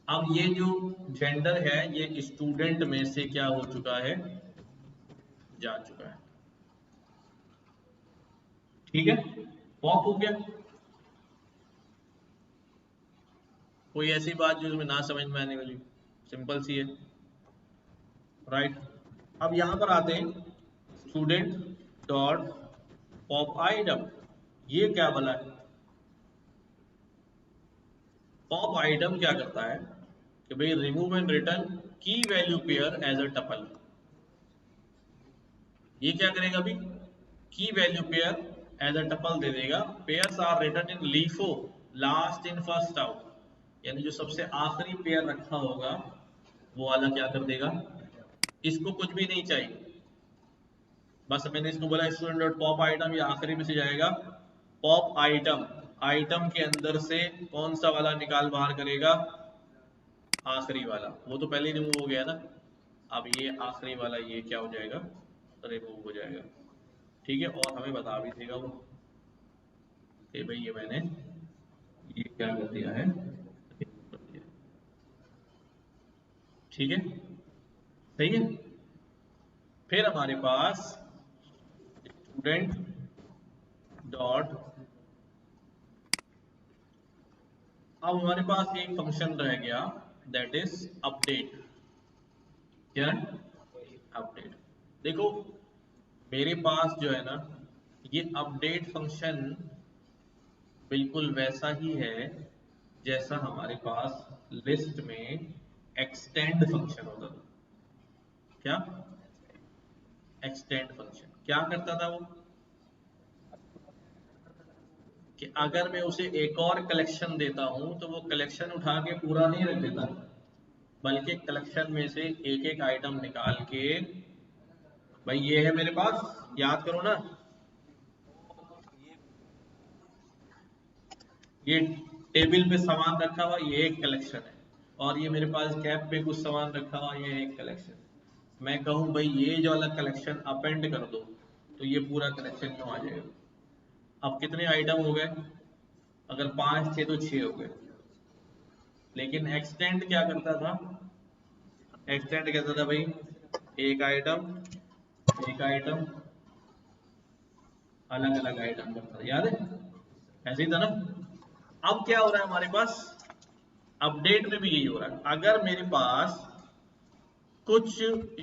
अब ये जो जेंडर है ये स्टूडेंट में से क्या हो चुका है, जा चुका है। ठीक है पॉप हो गया। कोई ऐसी बात जो तुम्हें ना समझ में आने वाली, सिंपल सी है, राइट। अब यहां पर आते हैं स्टूडेंट डॉट पॉप आइटम, ये क्या बोला है, पॉप आइटम क्या करता है कि भाई remove and return key value pair as a tuple. ये क्या करेगा अभी, key value pair as a tuple दे देगा। Pairs are return in LIFO last in first out, यानी जो सबसे आखिरी पेयर रखा होगा वो वाला क्या कर देगा, इसको कुछ भी नहीं चाहिए, बस मैंने इसको बोला स्टूडेंट डॉट पॉप आइटम, ये आखिरी में से जाएगा। पॉप आइटम, आइटम के अंदर से कौन सा वाला निकाल बाहर करेगा, आखिरी वाला, वो तो पहले ही रिमूव हो गया ना। अब ये आखिरी वाला ये क्या हो जाएगा, रिमूव हो जाएगा। ठीक है और हमें बता भी देगा वो कि भाई ये मैंने ये क्या कर दिया है, ठीक है सही है। फिर हमारे पास स्टूडेंट डॉट, अब हमारे पास एक फंक्शन रह गया दैट इज अपडेट। क्या है, अपडेट। देखो मेरे पास जो है ना ये अपडेट फंक्शन बिल्कुल वैसा ही है जैसा हमारे पास लिस्ट में एक्सटेंड फंक्शन होता था। क्या, एक्सटेंड फंक्शन क्या करता था वो, कि अगर मैं उसे एक और कलेक्शन देता हूं तो वो कलेक्शन उठा के पूरा नहीं रख देता, बल्कि कलेक्शन में से एक एक आइटम निकाल के, भाई ये है मेरे पास, याद करो ना, ये टेबल पे सामान रखा हुआ ये एक कलेक्शन है, और ये मेरे पास कैप पे कुछ सामान रखा हुआ ये एक कलेक्शन। मैं कहूँ भाई ये जो वाला कलेक्शन अपेंड कर दो तो ये पूरा कलेक्शन क्यों आ जाएगा। अब कितने आइटम हो गए, अगर पांच थे तो छह हो गए। लेकिन एक्सटेंड क्या करता था, एक्सटेंड कहता था भाई एक आइटम, एक आइटम, अलग अलग आइटम करता था, याद है ऐसे ही था ना। अब क्या हो रहा है हमारे पास, अपडेट में भी यही हो रहा है। अगर मेरे पास कुछ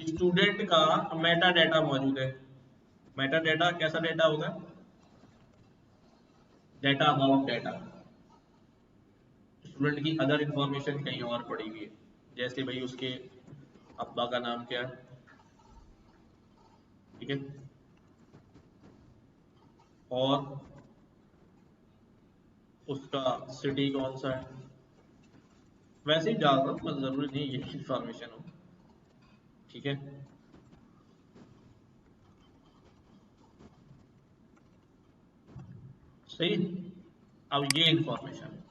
स्टूडेंट का मेटा डेटा मौजूद है, मेटा डेटा कैसा डेटा होगा, डेटा अबाउट डेटा, स्टूडेंट की अदर इंफॉर्मेशन कहीं और पड़ी हुई है, जैसे भाई उसके अब्बा का नाम क्या है, ठीक है, और उसका सिटी कौन सा है, वैसे ही डाल रहा हूँ, बस जरूरी नहीं ये इंफॉर्मेशन हो। ठीक है सही। अब ये इंफॉर्मेशन,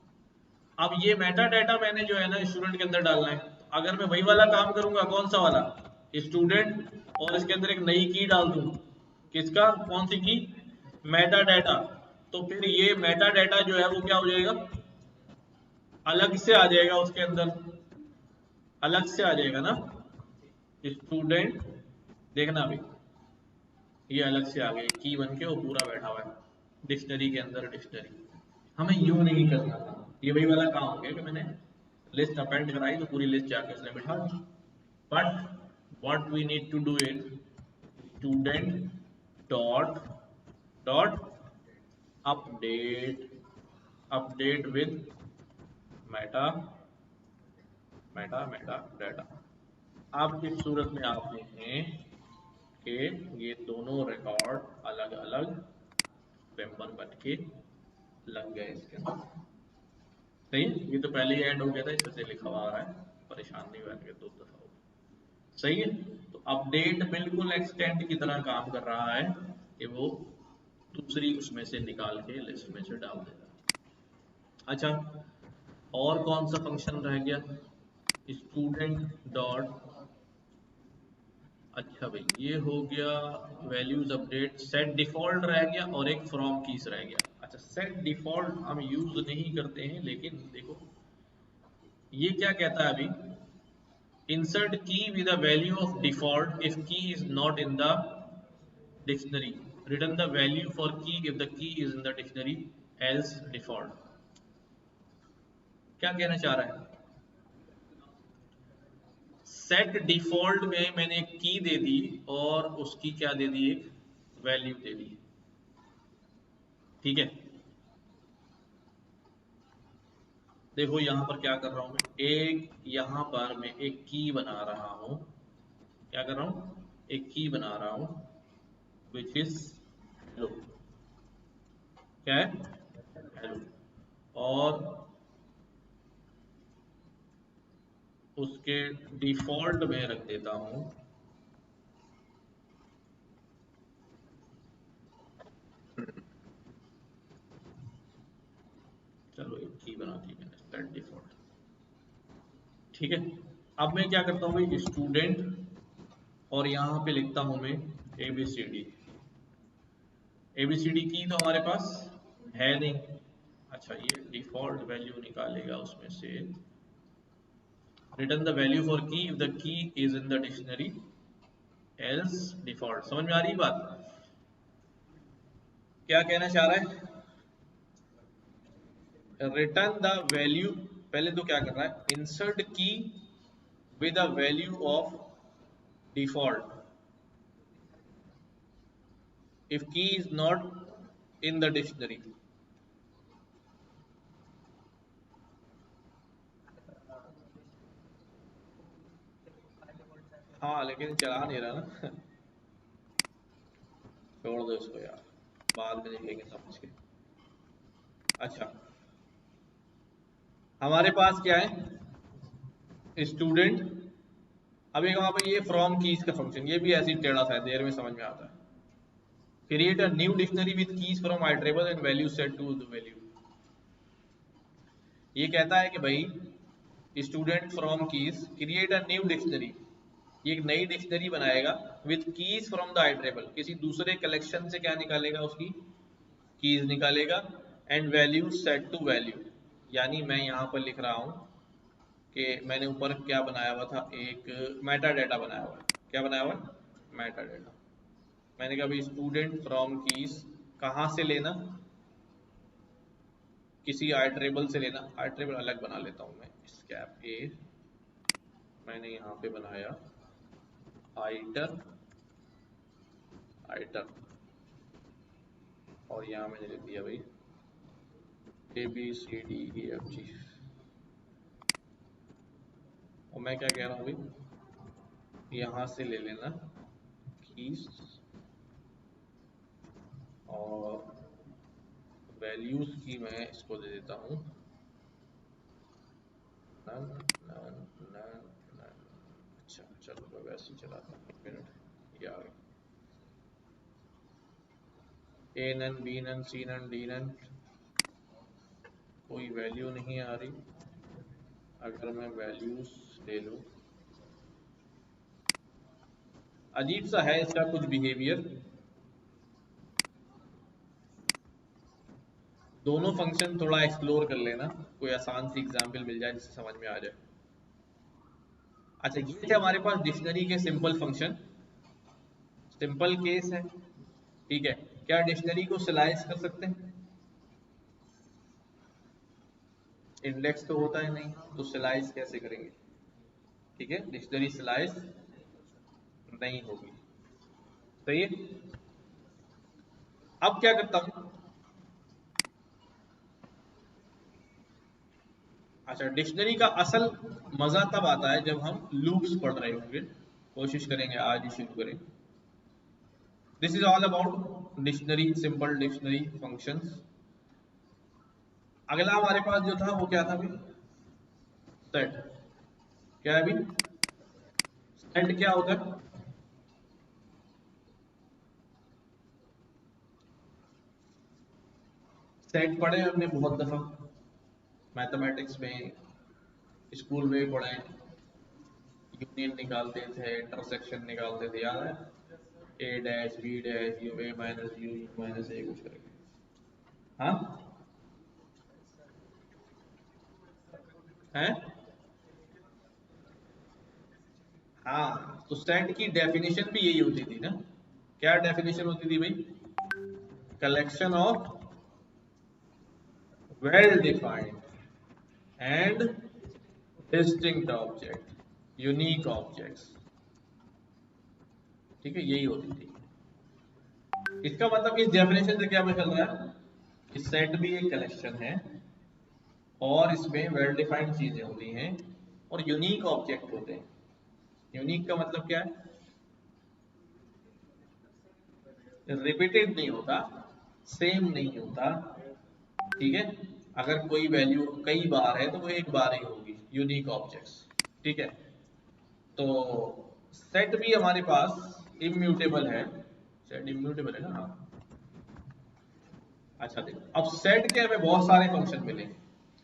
अब ये मेटा डेटा मैंने जो है ना स्टूडेंट के अंदर डालना है, तो अगर मैं वही वाला काम करूंगा कौन सा वाला, स्टूडेंट और इसके अंदर एक नई की डाल दूं, किसका, कौन सी की, मेटा डाटा, तो फिर ये मेटा डाटा जो है वो क्या हो जाएगा, अलग से आ जाएगा, उसके अंदर अलग से आ जाएगा ना स्टूडेंट, देखना अभी ये अलग से आ गया की बन के वो पूरा बैठा हुआ है डिक्शनरी के अंदर डिक्शनरी। हमें यूं नहीं करना था, ये वही वाला काम हो गया कि मैंने लिस्ट अपेंड कराई तो पूरी लिस्ट जाके उसने बिठा दी। But what we need to do it, student dot dot update, update with meta meta meta data. अब इस सूरत में आप देखें कि ये दोनों रिकॉर्ड अलग अलग मेंबर बन के लग गए इसके अंदर। सही है, ये तो पहले ही ऐड हो गया था, इस वजह से लिखा हुआ आ रहा है, परेशान नहीं हुआ, दो दफा हो गया। सही है, तो अपडेट बिल्कुल एक्सटेंड की तरह काम कर रहा है कि वो दूसरी उसमें से निकाल के लिस्ट में से डाल देगा। अच्छा, और कौन सा फंक्शन रह गया, स्टूडेंट डॉट, अच्छा भाई ये हो गया वैल्यूज अपडेट, सेट डिफॉल्ट रह गया और एक फ्रॉम कीज रह गया। अच्छा, सेट डिफॉल्ट हम यूज नहीं करते हैं, लेकिन देखो ये क्या कहता है अभी, insert key with a value of default if key is not in the dictionary, return the value for key if the key is in the dictionary else default। क्या कहना चाह रहा है, सेट डिफॉल्ट में मैंने एक की दे दी और उसकी क्या दे दी, एक वैल्यू दे दी, ठीक है। देखो यहां पर क्या कर रहा हूं मैं, एक यहां पर मैं एक की बना रहा हूं, क्या कर रहा हूं, एक की बना रहा हूं विच इज हेलो, क्या है, हेलो, और उसके डिफॉल्ट में रख देता हूं, चलो एक की बना दी मैंने सेट डिफॉल्ट, ठीक है। अब मैं क्या करता हूँ भाई, स्टूडेंट और यहाँ पे लिखता हूँ मैं ABCD, ABCD की तो हमारे पास है नहीं। अच्छा, ये डिफॉल्ट वैल्यू निकालेगा उसमें से, रिटर्न द वैल्यू फॉर की if the key is in the dictionary else default. समझ में आ रही बात, क्या कहना चाह रहा है, रिटर्न द वैल्यू, पहले तो क्या कर रहा है, इंसर्ट की with a value of default if key is not in the dictionary। हाँ लेकिन चला नहीं रहा ना छोड़ दो इसको यार, बाद में देखेंगे समझ के। अच्छा, हमारे पास क्या है, स्टूडेंट, अब एक वहां पे ये फ्रॉम कीज का फंक्शन, ये भी ऐसे ही टेढ़ा सा है, देर में समझ में आता है। Create a new dictionary with keys from iterable and value set to the value. ये कहता है कि भाई student from keys create a new dictionary, ये एक नई डिक्शनरी बनाएगा with keys from the iterable, किसी दूसरे कलेक्शन से क्या निकालेगा, उसकी कीज निकालेगा, and value set to value. यानी मैं यहाँ पर लिख रहा हूँ कि मैंने ऊपर क्या बनाया हुआ था, एक मेटा डाटा बनाया हुआ है, क्या बनाया हुआ है, मेटा डाटा। मैंने कहा भाई स्टूडेंट फ्रॉम कीज कहाँ से लेना, किसी आइट्रेबल से लेना, आइट्रेबल अलग बना लेता हूँ मैं, स्कैप ए, मैंने यहाँ पे बनाया आइटर, आइटर, और यहाँ मैंने लिख दिया भाई ABCDEFG। और मैं क्या कह रहा हूँ भाई, यहाँ से ले लेना कीज और वैल्यूज की मैं इसको दे देता हूँ नन नन नन नन। अच्छा चलो मैं वैसे ही चलाता हूँ, मिनट, ये आ गई ए none B none C none D none, कोई वैल्यू नहीं आ रही। अगर मैं वैल्यूज ले लूँ अजीब सा है इसका कुछ बिहेवियर। दोनों फंक्शन थोड़ा एक्सप्लोर कर लेना, कोई आसान सी एग्जाम्पल मिल जाए जिससे समझ में आ जाए। अच्छा, ये थे हमारे पास डिक्शनरी के सिंपल फंक्शन, सिंपल केस है, ठीक है। क्या डिक्शनरी को सिलाइज कर सकते हैं? इंडेक्स तो होता है नहीं, तो सिलाइज कैसे करेंगे? ठीक है, डिक्शनरी सिलाइज नहीं होगी, सही है। अब क्या करता हूं, अच्छा, डिक्शनरी का असल मजा तब आता है जब हम लूप्स पढ़ रहे होंगे, कोशिश करेंगे आज ही शुरू करें। This is all about dictionary, simple dictionary functions. अगला हमारे पास जो था वो क्या था अभी? सेट। क्या है अभी? सेट क्या होता है? सेट पढ़े हमने बहुत दफा, मैथमेटिक्स में, स्कूल में पढ़े, यूनियन निकालते थे, इंटरसेक्शन निकालते थे, याद है? A dash B dash U A minus U minus A कुछ करके। हाँ है। हाँ, तो सेट की डेफिनेशन भी यही होती थी ना। क्या डेफिनेशन होती थी भाई? Collection of well defined and distinct object, unique objects, ठीक है, यही होती थी। इसका मतलब इस डेफिनेशन से क्या पता चल रहा है कि सेट भी एक कलेक्शन है और इसमें वेल डिफाइंड चीजें होती हैं और यूनिक ऑब्जेक्ट होते हैं। यूनिक का मतलब क्या है? रिपीटेड नहीं होता, सेम नहीं होता, ठीक है। अगर कोई वैल्यू कई बार है तो वो एक बार ही होगी, यूनिक ऑब्जेक्ट्स, ठीक है। तो सेट भी हमारे पास इम्यूटेबल है, सेट इम्यूटेबल है ना, हाँ। अच्छा देखो, अब सेट के हमें बहुत सारे फंक्शन मिले।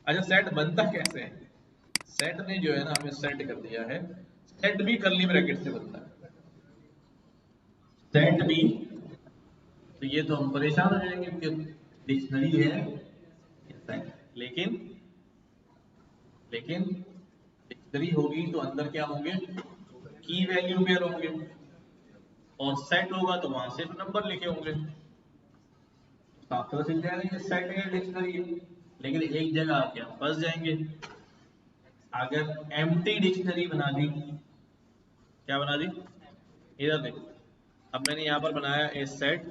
अच्छा, सेट बनता कैसे है? सेट ने जो है ना हमें सेट कर दिया है, सेट भी कर्ली ब्रैकेट से बनता है, सेट भी। तो ये तो हम परेशान हो जाएंगे कि डिक्शनरी है सेट, लेकिन लेकिन डिक्शनरी होगी तो अंदर क्या होंगे? की वैल्यू पेयर होंगे, और सेट होगा तो वहां से नंबर लिखे होंगे। साफ पता चल जाएगा ये सेट है डिक्शनरी है। लेकिन एक जगह आके हम फंस जाएंगे, अगर एम्प्टी डिक्शनरी बना दी। क्या बना दी? इधर देखो, अब मैंने यहां पर बनाया ए सेट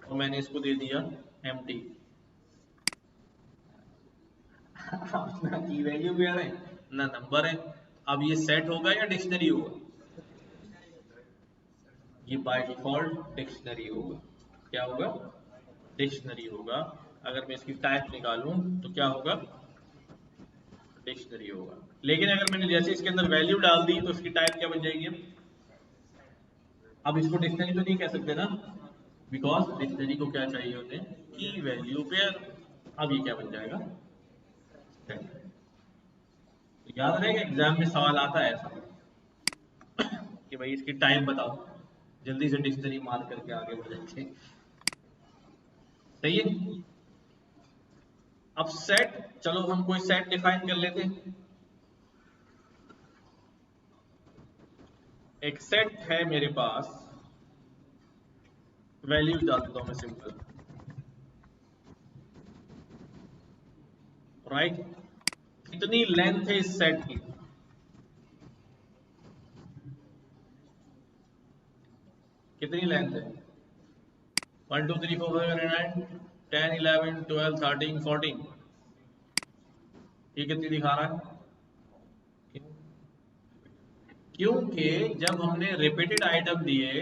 और मैंने इसको दे दिया एम्प्टी। ना की वैल्यू पेयर है ना नंबर है, अब ये सेट होगा या डिक्शनरी होगा? ये बाय डिफॉल्ट डिक्शनरी होगा। क्या होगा? डिक्शनरी होगा। अगर मैं इसकी टाइप निकालूं तो क्या होगा? डिक्शनरी होगा। लेकिन अगर मैंने जैसे इसके अंदर वैल्यू डाल दी तो इसकी टाइप क्या बन जाएगी? अब इसको डिक्शनरी तो नहीं कह सकते ना, बिकॉज डिक्शनरी को क्या चाहिए होते हैं? की वैल्यू पेयर। अब ये क्या बन जाएगा? तो याद रहेगा एग्जाम में सवाल आता है ऐसा कि भाई इसकी टाइप बताओ, जल्दी से डिक्शनरी मार करके आगे बढ़ जाएंगे। सही है। अब सेट, चलो हम कोई सेट डिफाइन कर लेते हैं। एक सेट है मेरे पास, वैल्यूज डाल देता हूं मैं सिंपल, राइट। कितनी लेंथ है इस सेट की? कितनी लेंथ है? 1 2 3 4 5 6 9 10 11 12 13 14। ये कितनी दिखा रहा है? क्योंकि जब हमने रिपीटेड आइटम दिए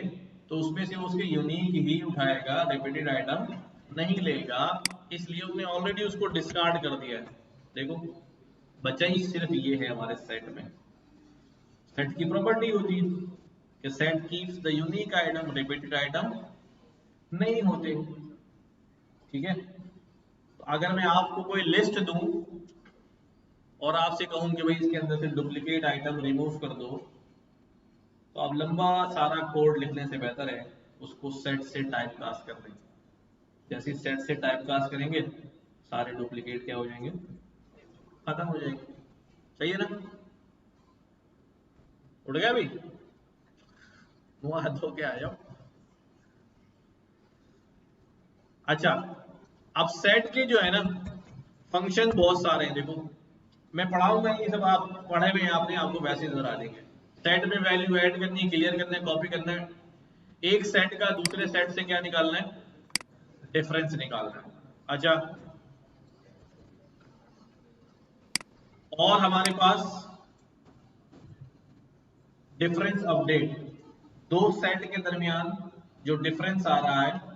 तो उसमें से उसके यूनिक ही उठाएगा, रिपीटेड आइटम नहीं लेगा, इसलिए उसने ऑलरेडी उसको डिस्कार्ड कर दिया है। देखो, बचा ही सिर्फ ये है हमारे सेट में। सेट की प्रॉपर्टी होती है कि set keeps the unique item, repeated item नहीं होते, ठीक है। तो अगर मैं आपको कोई लिस्ट दूं और आपसे कहूं कि भाई इसके अंदर से डुप्लीकेट आइटम रिमूव कर दो, तो अब लंबा सारा कोड लिखने से बेहतर है उसको सेट से टाइप कास्ट कर दें। जैसे सेट से टाइप कास्ट करेंगे सारे डुप्लीकेट क्या हो जाएंगे, खत्म हो जाएंगे। सही है ना? उड़ गया भी, मुंह हाथ धो के आ जाओ। अच्छा, अब सेट के जो है ना फंक्शन बहुत सारे हैं। देखो मैं पढ़ाऊंगा ये सब, आप पढ़े हुए हैं आपने, आपको वैसे नजर आ जाएंगे। सेट में वैल्यू ऐड करनी है, क्लियर करना है, कॉपी करना है। एक सेट का दूसरे सेट से क्या निकालना है, डिफरेंस निकालना है। अच्छा, और हमारे पास डिफरेंस अपडेट, दो सेट के दरमियान जो डिफरेंस आ रहा है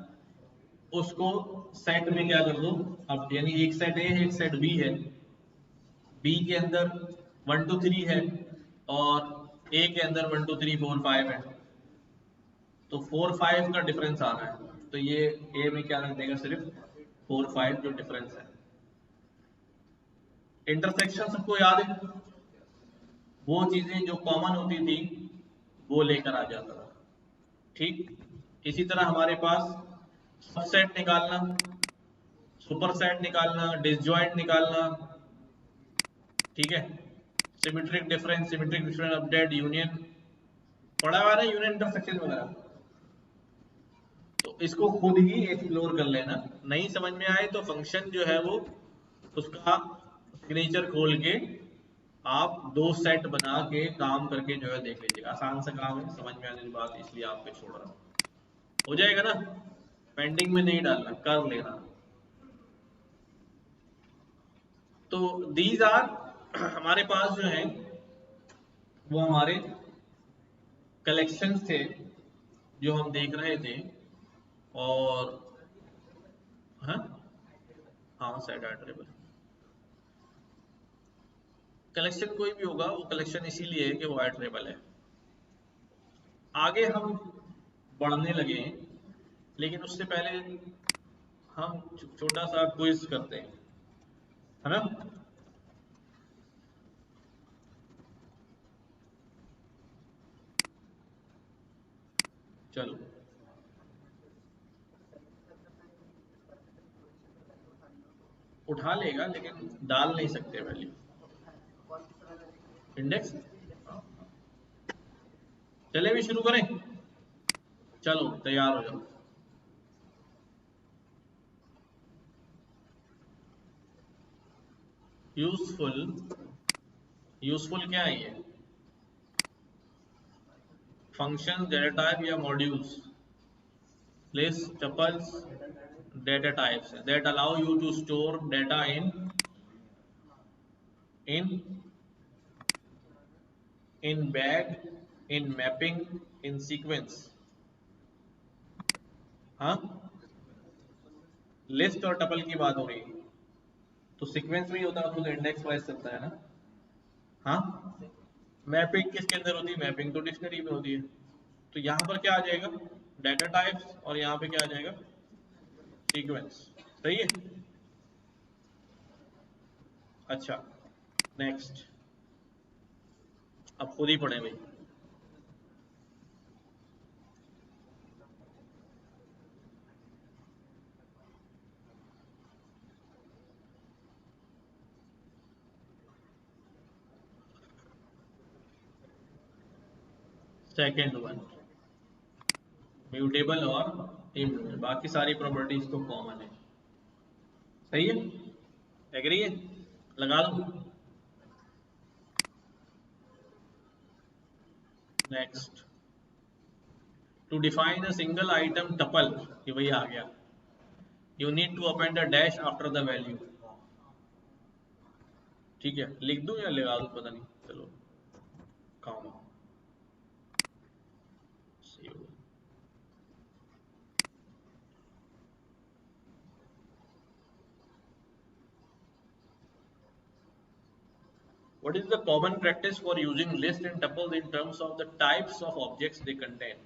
उसको सेट में क्या कर दो अब, यानी एक सेट ए है एक सेट बी है, बी के अंदर 1 2 3 है और ए के अंदर 1 2 3 4 5 है, तो 4 5 का डिफरेंस आ रहा है, तो ये ए में क्या रख देगा, सिर्फ 4 5 जो डिफरेंस है। इंटरसेक्शन सबको याद है, वो चीजें जो कॉमन होती थी वो लेकर आ जाता था। ठीक, इसी तरह हमारे पास सबसेट निकालना, सुपरसेट निकालना, डिसजॉइंट निकालना, ठीक है, symmetric difference, symmetric difference update, union, पढ़ा हुआ है ना यूनियन इंटरसेक्शन वगैरह। तो इसको खुद ही एक्सप्लोर कर लेना, नहीं समझ में आए तो फंक्शन जो है वो उसका सिग्नेचर खोल के आप दो सेट बना के काम करके जो है देख लीजिएगा। आसान सा काम है, समझ में आने की बात, इसलिए आप पे छोड़ रहा हूँ। हो जाएगा ना, पेंडिंग में नहीं डालना, कर लेना। तो दीज आर हमारे पास जो है वो हमारे कलेक्शन थे जो हम देख रहे थे। और हाँ, हाँ सेट आइटरेबल कलेक्शन कोई भी होगा, वो कलेक्शन इसीलिए है कि वो आइटरेबल है। आगे हम बढ़ने लगे हैं, लेकिन उससे पहले हम छोटा सा क्विज करते हैं, है ना? चलो, उठा लेगा लेकिन डाल नहीं सकते वैल्यू, इंडेक्स। चले भी शुरू करें, चलो तैयार हो जाओ। यूजफुल, यूजफुल क्या है ये, फंक्शन, डेटा टाइप या modules, list, tuples, data types that allow you to store data in in bag, in mapping, in sequence। हाँ, लिस्ट और टपल की बात हो रही है, तो सीक्वेंस में ही होता है, तो इंडेक्स वाइज चलता है ना। हाँ, मैपिंग किसके अंदर होती है, मैपिंग तो डिक्शनरी में होती है। तो यहाँ पर क्या आ जाएगा, डाटा टाइप्स, और यहाँ पे क्या आ जाएगा, सीक्वेंस। सही है। अच्छा, नेक्स्ट, अब खुद ही पढ़े भाई। सेकेंड वन, म्यूटेबल और इम्यूटेबल, बाकी सारी प्रॉपर्टीज तो कॉमन है। सही है, एग्री है, लगा दो। Next, to define a single item tuple, ये वही आ गया, you need to append a dash after the value. ठीक है, लिख दूं या लगा दूं, पता नहीं, चलो काम सही होगा। What is the common practice for using list and tuples in terms of the types of objects they contain?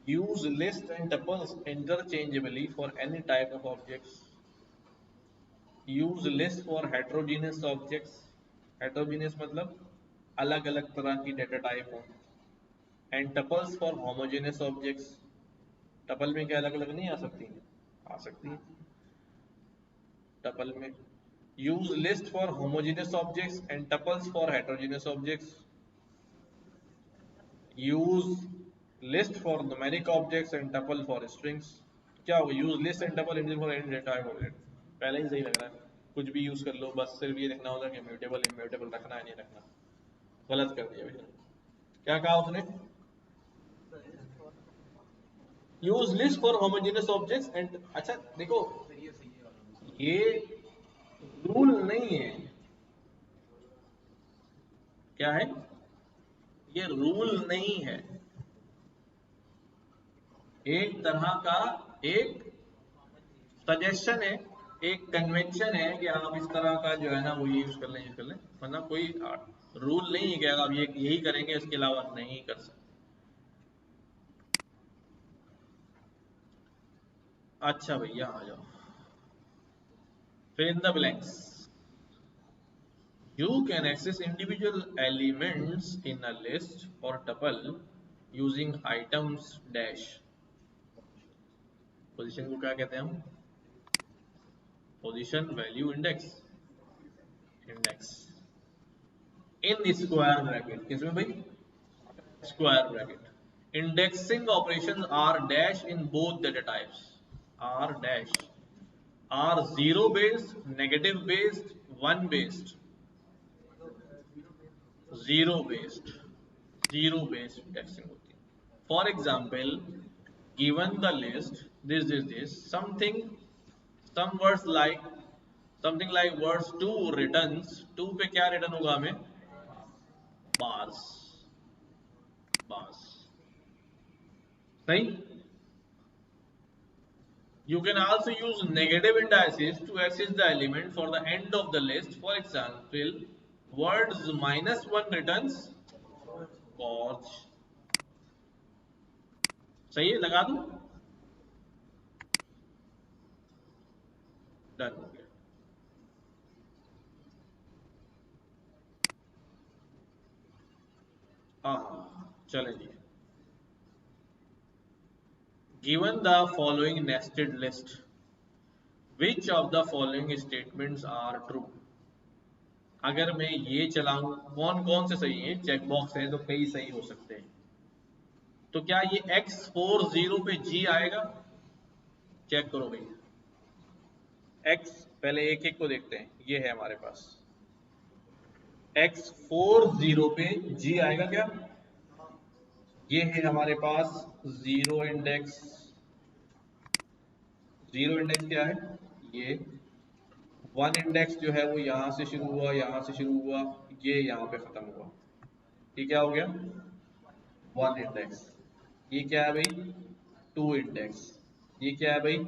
Use list and tuples interchangeably for any type of objects. Use list for heterogeneous objects. Heterogeneous मतलब अलग अलग तरह की data type हो। And tuples for homogeneous objects, tuple में क्या अलग अलग नहीं आ सकती है? आ सकती है टपल में। Use list for homogeneous objects and tuples for heterogeneous objects. Use list for numeric objects and tuple for strings. क्या होगा? Use list and tuple in for any data type. पहले ही सही लग रहा है, कुछ भी यूज कर लो, बस सिर्फ ये देखना होगा कि म्यूटेबल इम्यूटेबल रखना है नहीं रखना। गलत कर दिया भैया। क्या कहा उसने? Use list for homogeneous objects and, अच्छा देखो ये रूल नहीं है। क्या है? ये रूल नहीं है, एक तरह का एक सजेशन है, एक कन्वेंशन है कि आप इस तरह का जो है ना वो यूज कर लें, यूज कर लें, वरना कोई रूल नहीं है कि आप ये यही करेंगे इसके अलावा नहीं कर सकते। अच्छा भैया आ जाओ, fill in the blanks. You can access individual elements in a list or tuple using items dash. Position को क्या कहते हैं हम? Position value index, index in square bracket. किसमें भाई? Square bracket. Indexing operations are dash in both data types. Are dash, are zero based, negative based, one based, zero based, zero based indexing होती है। For example, given the list this something, some words like something like words two returns, two पे क्या return होगा हमें? bars, bars, सही। You can also use negative indices to access the element for the end of the list. For example, words -1 returns corch. सही है, लगा दूं? Done हो गया। हाँ चले जी। Given the following nested list, which of the following statements are true? अगर मैं ये चलाऊं, कौन कौन से सही है? चेक बॉक्स है तो कई सही हो सकते हैं। तो क्या ये x40 पे g आएगा? चेक करो भाई। x पहले एक एक को देखते हैं। ये है हमारे पास x40 पे g आएगा क्या? ये है हमारे पास जीरो इंडेक्स। जीरो इंडेक्स क्या है? ये वन इंडेक्स जो है वो यहां से शुरू हुआ, यहां से शुरू हुआ, ये यहां पे खत्म हुआ। ये क्या हो गया? One index. ये क्या है भाई? Two index. ये क्या है भाई?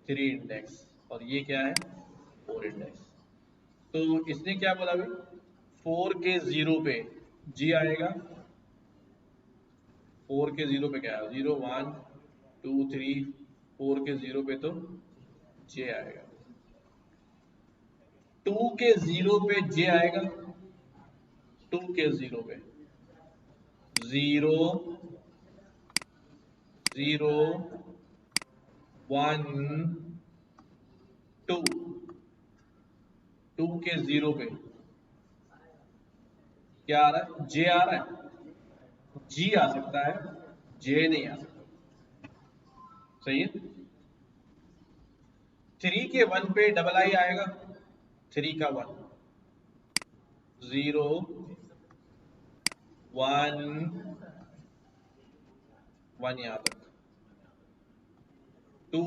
Three index. और ये क्या है? Four index. तो इसने क्या बोला भाई? 4 के 0 पे जी आएगा। 4 के 0 पे क्या है? 0 1 2 3। 4 के 0 पे तो जे आएगा। 2 के 0 पे जे आएगा। 2 के 0 पे 0 0 1 2। 2 के 0 पे क्या आ रहा है? जे आ रहा है। जी आ सकता है, जे नहीं आ सकता। सही है। 3 के 1 पे डबल आई आएगा। 3 का 1 0 1 1 यहां तक। 2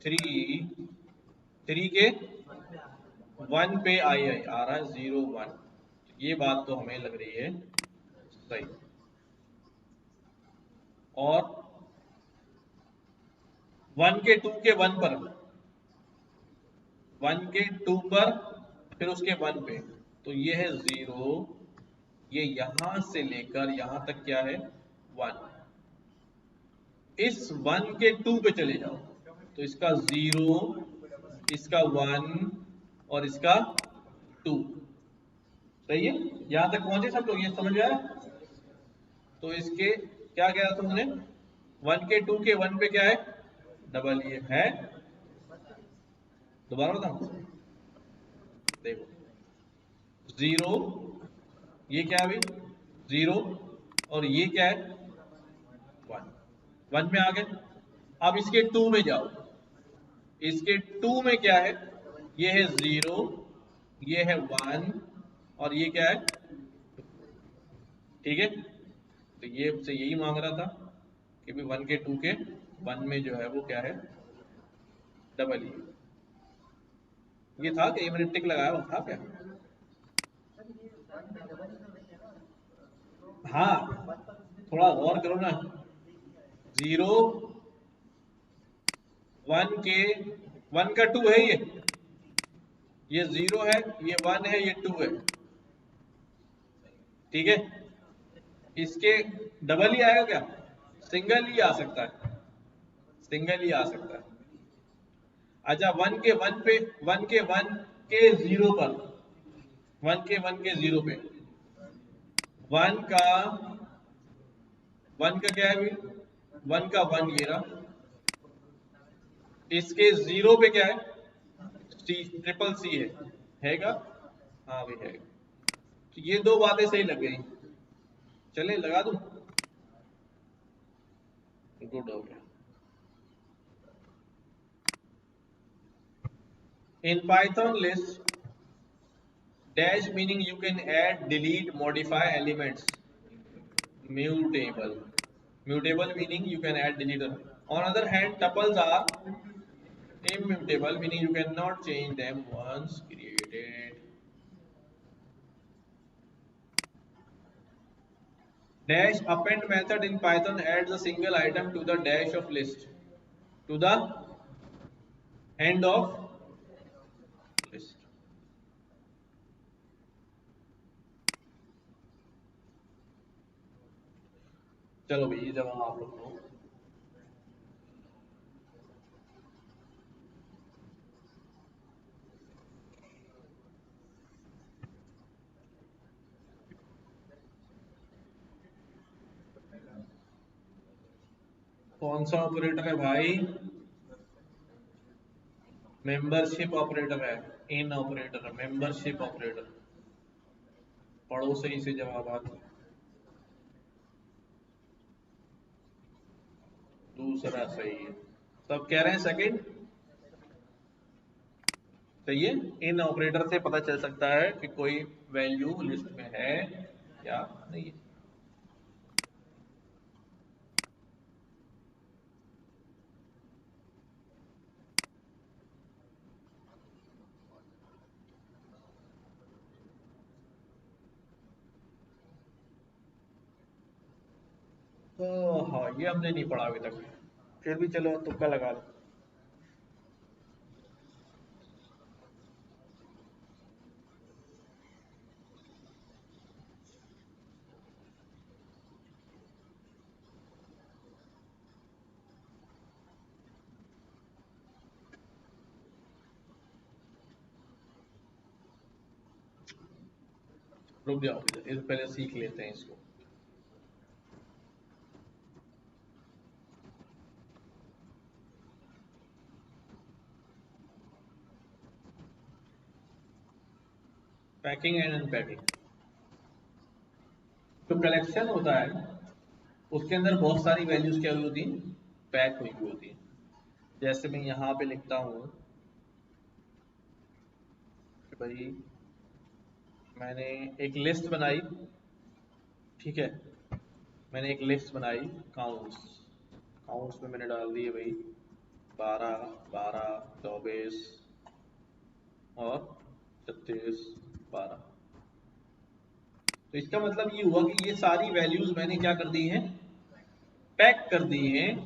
3 3 के 1 पे आई आ रहा है 0 1। ये बात तो हमें लग रही है सही। और 1 के 2 के 1 पर, 1 के 2 पर फिर उसके 1 पे, तो ये है 0। ये यहां से लेकर यहां तक क्या है? 1। इस 1 के 2 पे चले जाओ तो इसका 0, इसका 1 और इसका 2। सही है, यहां तक पहुंचे सब लोग, ये समझ में आया? तो इसके क्या कहा तुमने, 1 के 2 के 1 पे क्या है, डबल ये है, दोबारा बताऊं, देखो 0, ये क्या है भाई 0, और ये क्या है 1, 1 में आ गए। अब इसके 2 में जाओ, इसके 2 में क्या है, ये है 0, ये है 1, और ये क्या है, ठीक है। तो ये से यही मांग रहा था कि भाई 1 के 2 के 1 में जो है वो क्या है, डबल ये था कि ये मैंने टिक लगाया वो था क्या, हाँ थोड़ा गौर करो ना, 0 1 के 1 का 2 है, ये 0 है, ये 1 है, ये 2 है, ठीक है। इसके डबल ही आएगा क्या, सिंगल ही आ सकता है, सिंगल ही आ सकता है। अच्छा 1 के 1 पे, 1 के 1 के 0 पर, 1 के 1 के 0 पे 1 का 1 का क्या है भाई, 1 का 1 ये रहा, इसके 0 पे क्या है, सी, ट्रिपल सी हैगा, हाँ भाई है। तो ये दो बातें सही लग गई, चले लगा दूं, गुड हो गया। In Python list dash meaning you can add, delete, modify elements, mutable, mutable meaning you can add, delete. On other hand, tuples are immutable meaning you cannot change them once created. Dash append method in Python adds a single item to the dash of list, to the end of list. चलो भाई ये जवाब आप लोग को, कौन सा operator है भाई, मेंबरशिप ऑपरेटर है, इन ऑपरेटर है, मेंबरशिप ऑपरेटर, पढ़ो सही से जवाब आते। दूसरा सही है, सब कह रहे हैं सेकंड सही है। इन ऑपरेटर से पता चल सकता है कि कोई वैल्यू लिस्ट में है या नहीं है। तो हाँ ये हमने नहीं पढ़ा अभी तक, फिर भी चलो तुक्का लगा लो। रुक जाओ इस पहले सीख लेते हैं इसको। पैकिंग एंड अनपैकिंग, जो कलेक्शन होता है उसके अंदर बहुत सारी वैल्यूज क्या हुई होती हैं, पैक हुई हुई होती है। जैसे मैं यहाँ पे लिखता हूँ कि भाई मैंने एक लिस्ट बनाई, ठीक है, मैंने एक लिस्ट बनाई, काउंट्स, काउंट्स में मैंने डाल दिए भाई 12 12 24 और 36 12। तो इसका मतलब ये हुआ कि ये सारी वैल्यूज मैंने क्या कर दी हैं, पैक कर दी हैं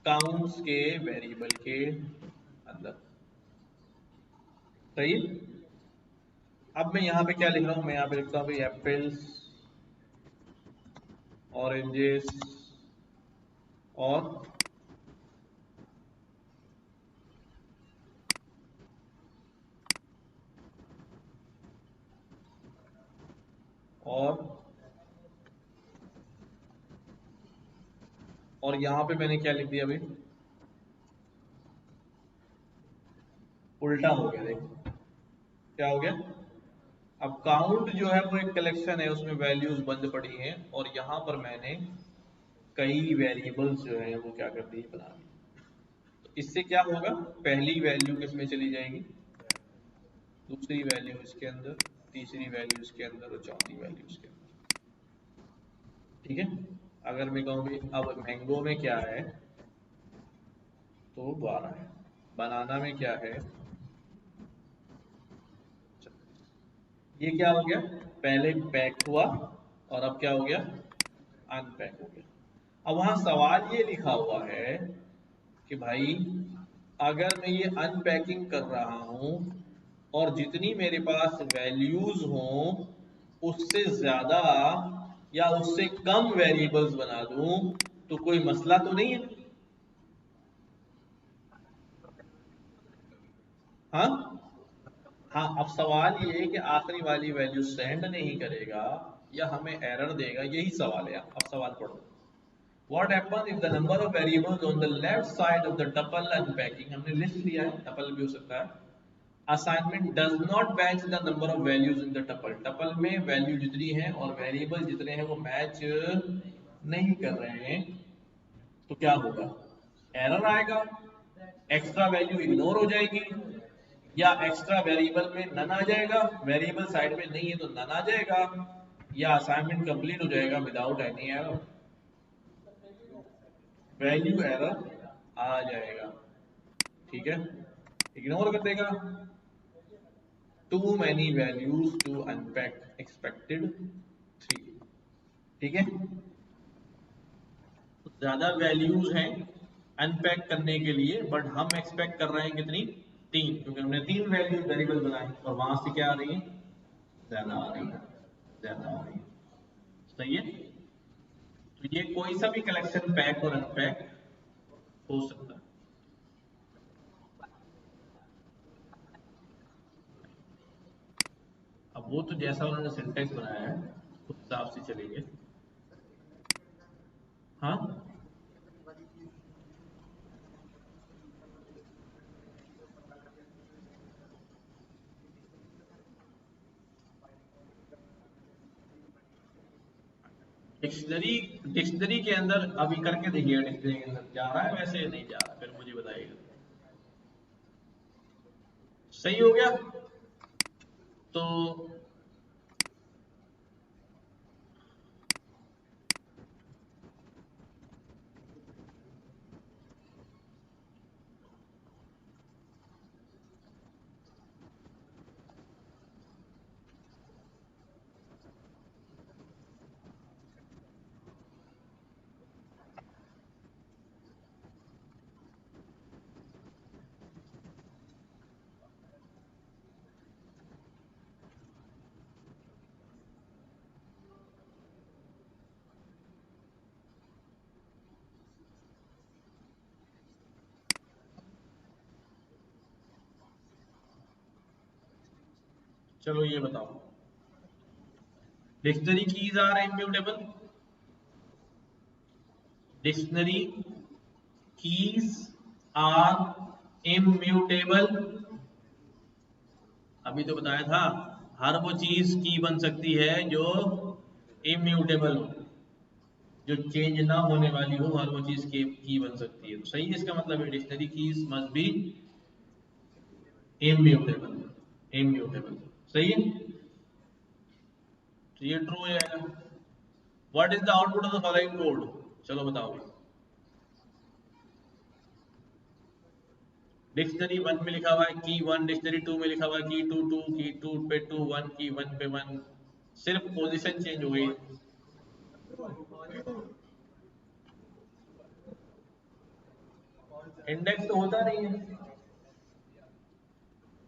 काउंट्स के वेरिएबल के अंदर, सही। अब मैं यहाँ पे क्या लिख रहा हूँ, मैं यहाँ पे लिखता हूँ भाई एप्पल्स, ऑरेंजेस और और यहां पे मैंने क्या लिख दिया भाई, उल्टा हो गया। देखो क्या हो गया, अब काउंट जो है वो एक कलेक्शन है, उसमें वैल्यूज बंद पड़ी हैं, और यहां पर मैंने कई वेरिएबल्स जो है वो क्या कर दी, बना दी। तो इससे क्या होगा, पहली वैल्यू किसमें चली जाएगी, दूसरी वैल्यू इसके अंदर, तीसरी वैल्यू इसके अंदर, और चौथी वैल्यू इसके अंदर। ठीक है, अगर मैं कहूँ भी अब मैंगो में क्या है, तो 12 है, बनाना में क्या है, ये क्या हो गया, पहले पैक हुआ और अब क्या हो गया, अनपैक हो गया। अब वहां सवाल ये लिखा हुआ है कि भाई अगर मैं ये अनपैकिंग कर रहा हूं और जितनी मेरे पास वैल्यूज हों उससे ज्यादा या उससे कम वेरिएबल्स बना दूं तो कोई मसला तो नहीं है। हाँ हाँ, अब सवाल ये है कि आखिरी वाली वैल्यू सेंड नहीं करेगा या हमें एरर देगा, यही सवाल है। अब सवाल पढ़ो, What happens if the number of variables on the left side of the tuple unpacking, हमने लिस्ट लिया है, tuple भी हो सकता है, assignment does not match the number of values in the tuple, tuple में वैल्यू जितनी है और वेरिएबल जितने हैं वो मैच नहीं कर रहे हैं, तो क्या होगा, एरर आएगा, एक्स्ट्रा वैल्यू इग्नोर हो जाएगी, या एक्स्ट्रा वेरिएबल में नन आ जाएगा, वेरिएबल साइड में नहीं है तो नन आ जाएगा, या असाइनमेंट कंप्लीट हो जाएगा without any error, value error आ जाएगा। ठीक है, इग्नोर कर देगा, too many values to unpack expected 3। ठीक है, तो ज्यादा वैल्यूज हैं अनपैक करने के लिए, बट हम एक्सपेक्ट कर रहे हैं कितनी, 3, क्योंकि हमने 3 वैल्यू वेरिएबल बनाए और वहां से क्या आ रही है, ज्यादा आ रही है, ज्यादा आ रही है। सही है, तो ये कोई सा भी कलेक्शन पैक और अनपैक हो सकता है। अब वो तो जैसा उन्होंने सिंटेक्स बनाया है उस हिसाब से चलेंगे। हाँ, डिक्शनरी, डिक्शनरी के अंदर अभी करके देखिएगा, डिक्शनरी के अंदर जा रहा है, वैसे नहीं जा रहा, फिर मुझे बताइएगा। सही हो गया, तो चलो ये बताओ, dictionary keys are immutable, dictionary keys are immutable, अभी तो बताया था, हर वो चीज की बन सकती है जो इम्यूटेबल हो, जो चेंज ना होने वाली हो, हर वो चीज की बन सकती है। तो सही है, इसका मतलब है dictionary keys must be immutable, immutable. सही है, तो ये ट्रू हो जाएगा। What is the output of the following code, चलो बताओ। डिक्शनरी 1 में लिखा हुआ है की 1, डिक्शनरी 2 में लिखा हुआ है की 2 2, की 2 पे 2 1, की 1 पे 1, सिर्फ पोजीशन चेंज हो गई। इंडेक्स तो होता नहीं है,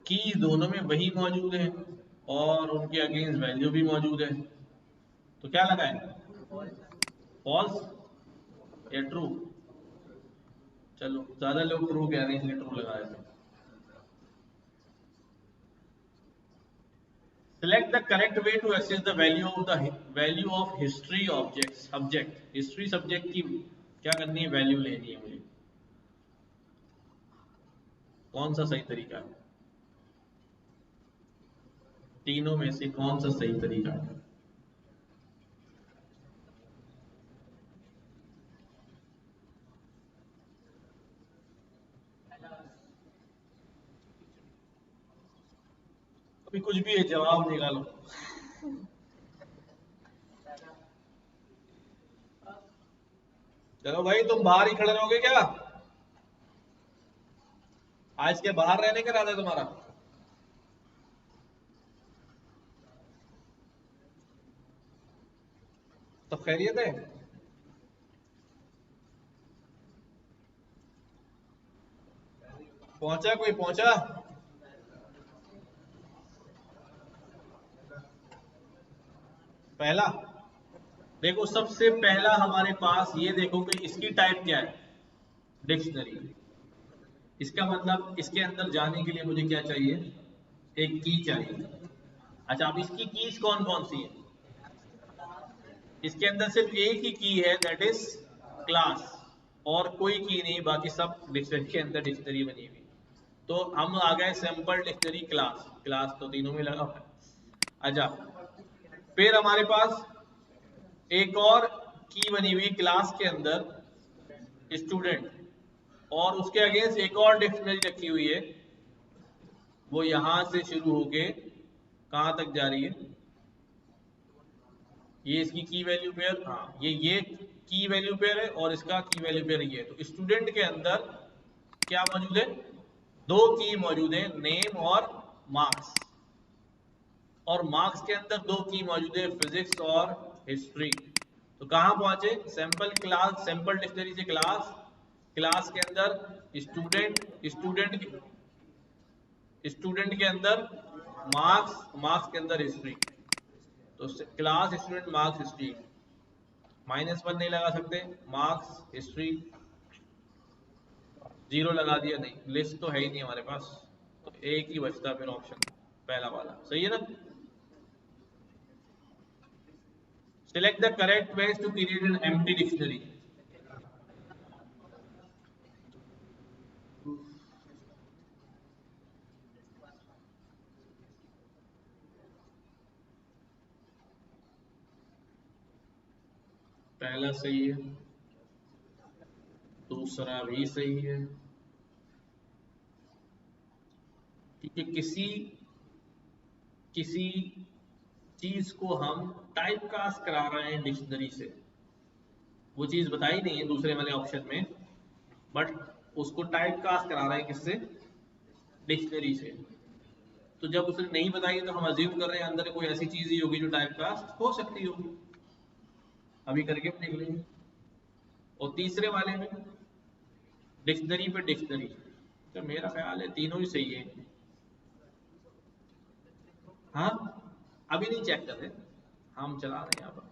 की दोनों में वही मौजूद है और उनके अगेंस्ट वैल्यू भी मौजूद है, तो क्या लगाए, फॉल्स या ट्रू। चलो ज्यादा लोग ट्रू कह रहे हैं इसलिए ट्रू लगा रहे थे। Select the correct way to assess the value of history object subject history subject की क्या करनी है, वैल्यू लेनी है मुझे। कौन सा सही तरीका है, तीनों में से कौन सा सही तरीका है? अभी कुछ भी है, जवाब निकालो। चलो भाई, तुम बाहर ही खड़े रहोगे क्या? आज के बाहर रहने का इरादा है तुम्हारा? तो खैरियत है? पहुंचा कोई पहुंचा? पहला देखो, सबसे पहला हमारे पास ये देखो कि इसकी टाइप क्या है, डिक्शनरी। इसका मतलब इसके अंदर जाने के लिए मुझे क्या चाहिए, एक की चाहिए। अच्छा, अब इसकी कीज कौन कौन सी है? इसके अंदर सिर्फ एक ही की है, दैट इज क्लास, और कोई की नहीं, बाकी सब डिक्शनरी के अंदर डिक्शनरी बनी हुई। तो हम आ गए सैंपल डिक्शनरी क्लास, क्लास तो तीनों में लगा हुआ है। अच्छा, फिर हमारे पास एक और की बनी हुई क्लास के अंदर, स्टूडेंट, और उसके अगेंस्ट एक और डिक्शनरी रखी हुई है, वो यहां से शुरू होके कहां तक जा रही है, ये इसकी की वैल्यू पेयर, हाँ ये की वैल्यू पेयर है, और इसका की वैल्यू पेयर ये है। तो स्टूडेंट के अंदर क्या मौजूद है, दो की मौजूद है, नेम और मार्क्स। और मार्क्स के अंदर दो की मौजूद है, फिजिक्स और हिस्ट्री। तो कहां पहुंचे, सैंपल क्लास, सैंपल डिक्शनरी से क्लास, क्लास के अंदर स्टूडेंट, स्टूडेंट के अंदर मार्क्स, मार्क्स के अंदर हिस्ट्री। तो क्लास स्टूडेंट मार्क्स हिस्ट्री, -1 नहीं लगा सकते, मार्क्स हिस्ट्री, जीरो लगा दिया, नहीं लिस्ट तो है ही नहीं हमारे पास, तो एक ही बचता फिर ऑप्शन पहला वाला, सही है ना? Select the correct ways to create an empty dictionary. पहला सही है, दूसरा भी सही है, क्योंकि किसी किसी चीज को हम टाइप कास्ट करा रहे हैं डिक्शनरी से, वो चीज बताई नहीं है दूसरे वाले ऑप्शन में, बट उसको टाइप कास्ट करा रहे हैं किससे, डिक्शनरी से। तो जब उसने नहीं बताई तो हम अज्यूम कर रहे हैं अंदर कोई ऐसी चीज ही होगी जो टाइप कास्ट हो सकती होगी, अभी करके देख लेंगे। और तीसरे वाले में डिक्शनरी पे डिक्शनरी, तो मेरा ख्याल है तीनों ही सही है। हाँ, अभी नहीं चेक कर रहे, हम चला रहे हैं यहाँ पर,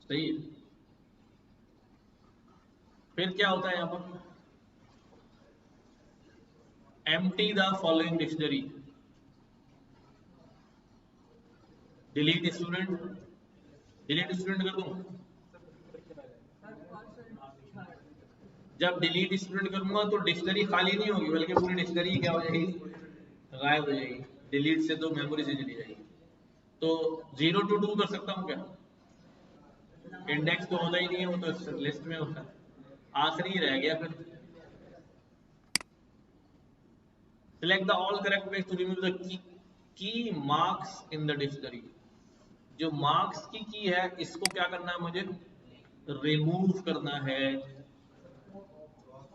सही है। फिर क्या होता है यहाँ पर, empty the following dictionary, delete student, delete student कर दूं? जब डिलीट स्टूडेंट करूंगा तो डिक्शनरी खाली नहीं होगी, बल्कि पूरी डिक्शनरी क्या हो जाएगी, गायब हो जाएगी। डिलीट से तो मेमोरी से चली जाएगी। तो 0 to 2 कर सकता हूँ क्या? इंडेक्स तो होता ही नहीं है, वो तो लिस्ट में होता है, आखिरी रह गया फिर। Select the all correct ways to remove the key marks in the dictionary. जो मार्क्स की है, इसको क्या करना है मुझे, रिमूव करना है।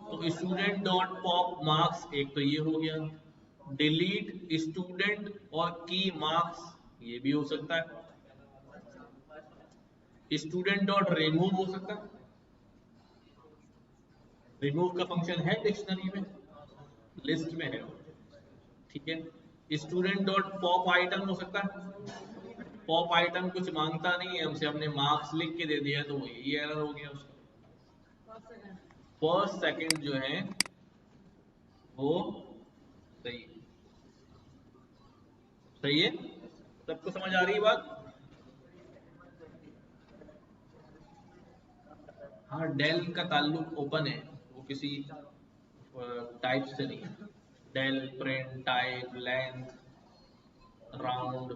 तो स्टूडेंट डॉट पॉप मार्क्स, एक तो ये हो गया, डिलीट स्टूडेंट और की मार्क्स, ये भी हो सकता है। स्टूडेंट डॉट रिमूव हो सकता है, रिमूव का फंक्शन है डिक्शनरी में, लिस्ट में है, ठीक है। स्टूडेंट डॉट पॉप आइटम हो सकता है, पॉप आइटम कुछ मांगता नहीं है हमसे, हमने मार्क्स लिख के दे दिया, तो ये एरर हो गया उसका। फर्स्ट सेकंड जो है वो सही है। सही है, सबको समझ आ रही है बात? हाँ, डेल का ताल्लुक ओपन है, वो किसी टाइप से नहीं है। Del, print, type, length, round.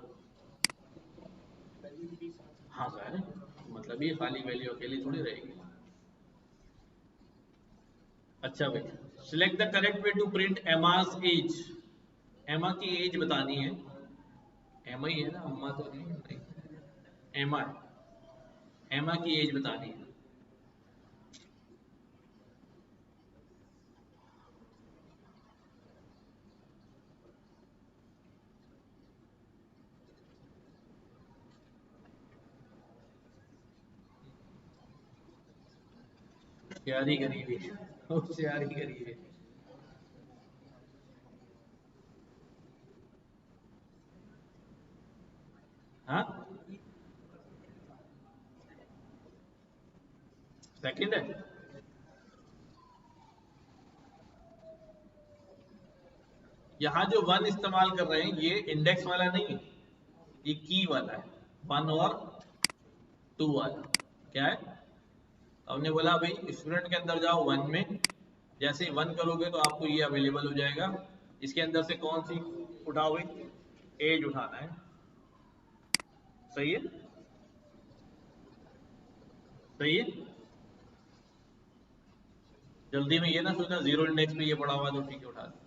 हाँ सर, मतलब ये खाली वैल्यू अकेली थोड़ी रहेगी। अच्छा भाई, select the correct way to print Emma's age. Emma की एज बतानी है। एमा ही है ना, अम्मा तो नहीं, नहीं। एमा, एमा की एज बतानी है। होशियारी करी हुई है, होशियारी करी है। हाँ, सेकंड है। यहाँ जो वन इस्तेमाल कर रहे हैं ये इंडेक्स वाला नहीं है, ये की वाला है। वन और टू वाला क्या है? हमने बोला भाई स्टूडेंट के अंदर जाओ वन में, जैसे ही वन करोगे तो आपको ये अवेलेबल हो जाएगा। इसके अंदर से कौन सी उठाओ भाई? एज उठाना है। सही है, सही है। जल्दी में ये ना सोचना जीरो इंडेक्स पे ये पड़ा हुआ तो ठीक है उठा दो।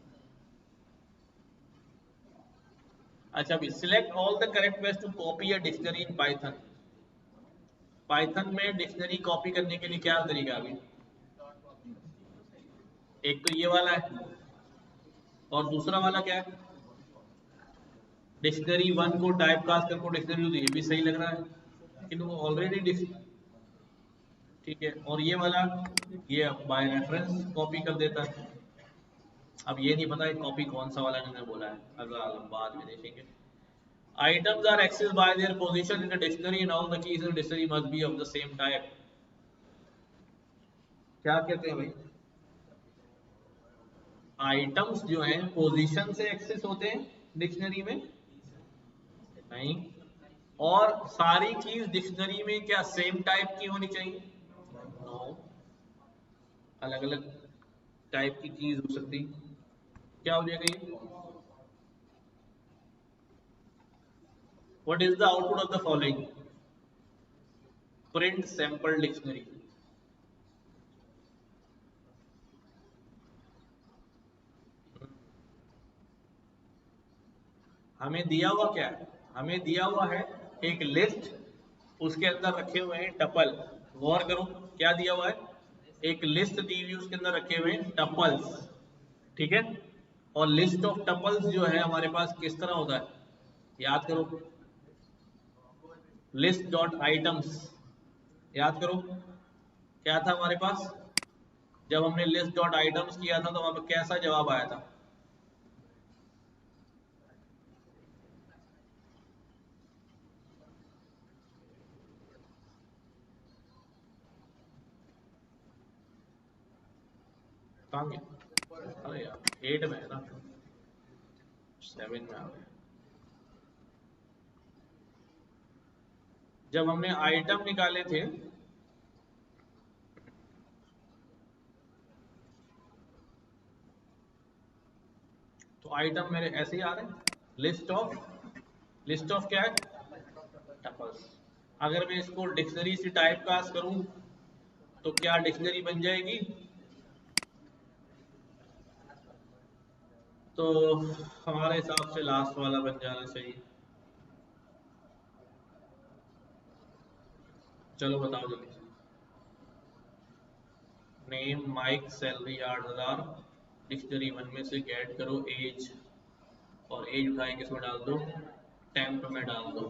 अच्छा अभी select all the correct ways to copy a dictionary in Python. Python में डिक्शनरी कॉपी करने के लिए क्या तरीका है अभी? एक तो ये वाला है, और दूसरा वाला क्या है? डिक्शनरी वन को टाइप कास्ट करके डिक्शनरी टू, ये भी सही लग रहा है, लेकिन वो ऑलरेडी ठीक है। और ये वाला, ये बाय रेफरेंस कॉपी कर देता है। अब ये नहीं पता है कॉपी कौन सा वाला इन्होंने बोला है, अगर बाद में देखेंगे। Items are accessed by their position in the dictionary and all the keys in the dictionary must be of the same type. क्या कहते हैं भाई? आइटम्स जो हैं पोजीशन से एक्सेस होते हैं डिक्शनरी में? नहीं। और सारी कीज डिक्शनरी में क्या सेम टाइप की होनी चाहिए? नो, अलग अलग टाइप की कीज हो सकती। क्या हो जाएगा ये? What is the output of the following? Print sample dictionary. हमें दिया हुआ क्या है? हमें दिया हुआ है एक लिस्ट, उसके अंदर रखे हुए हैं टपल। गौर करो, क्या दिया हुआ है? एक लिस्ट दी हुई, उसके अंदर रखे हुए हैं टपल्स। ठीक है, और लिस्ट ऑफ टपल्स जो है हमारे पास किस तरह होता है? याद करो, लिस्ट डॉट आइटम्स। याद करो क्या था हमारे पास? जब हमने लिस्ट डॉट आइटम्स किया था तो वहां पर कैसा जवाब आया था? कहाँ गया? अरे यार 8 में है ना, 7 में आ गया। जब हमने आइटम निकाले थे, तो आइटम मेरे ऐसे ही आ रहे हैं, लिस्ट ऑफ क्या है? टपल्स। अगर मैं इसको डिक्शनरी से टाइप कास्ट करूं तो क्या डिक्शनरी बन जाएगी? तो हमारे हिसाब से लास्ट वाला बन जाना चाहिए। चलो बताओ जल्दी से। Name, Mike, salary 8,000। Dictionary one में से गेट करो एज, और एज उठाए किसमें डाल दो? टेम्प में डाल दो।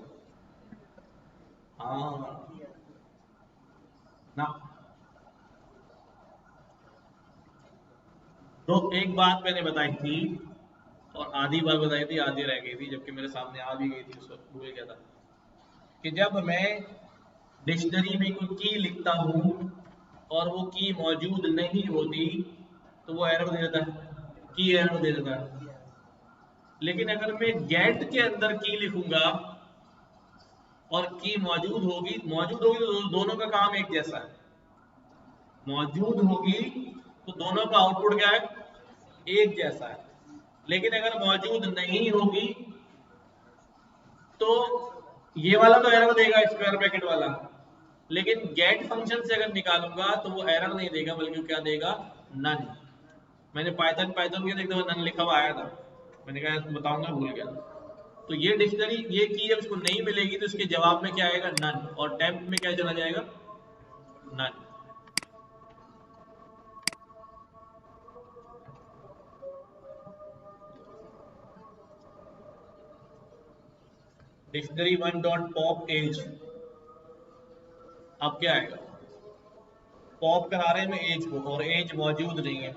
हाँ ना। तो एक बात मैंने बताई थी, और आधी बात बताई थी, आधी रह गई थी, जबकि मेरे सामने आ भी गई थी उस वक्त। हुए क्या था कि जब मैं डिक्शनरी में कोई की लिखता हूँ और वो की मौजूद नहीं होती, तो वो एरर दे देता है, की एरर दे देता है। लेकिन अगर मैं गेट के अंदर की लिखूंगा और की मौजूद होगी तो दोनों का काम एक जैसा है। मौजूद होगी तो दोनों का आउटपुट क्या है, एक जैसा है। लेकिन अगर मौजूद नहीं होगी तो ये वाला तो एरर देगा, स्क्वायर ब्रैकेट वाला। लेकिन गेट फंक्शन से अगर निकालूंगा तो वो एरर नहीं देगा, बल्कि क्या देगा, नन। मैंने पाइथन पाइथन के एक दफा नन लिखा हुआ आया था, मैंने कहा बताऊंगा, भूल गया। तो ये डिक्शनरी, ये की जब इसको नहीं मिलेगी तो इसके जवाब में क्या आएगा, नन। और टेम्प में क्या चला जाएगा, none. Dictionary one dot pop age, अब क्या आएगा, पॉप करा रहे हैं एज को और एज मौजूद नहीं है।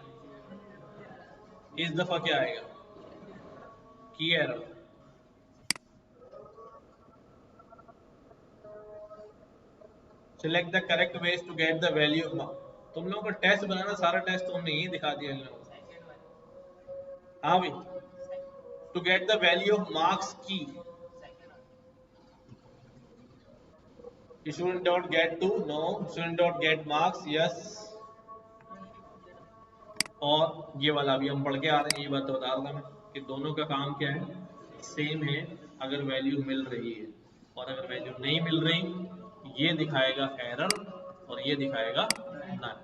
इस दफा क्या आएगा, key error. Select the correct ways to get the value. तुम लोगों का टेस्ट बनाना, सारा टेस्ट तो हमने यही दिखा दिया इन लोगों को। हाँ भाई, to get the value of marks key, student dot get to, no, student dot get marks, yes. और ये वाला भी हम पढ़ के आ रहे हैं, ये बात तो बता रहा था मैं कि दोनों का काम क्या है, सेम है। अगर वैल्यू मिल रही है और अगर वैल्यू नहीं मिल रही, ये दिखाएगा एरर और ये दिखाएगा none.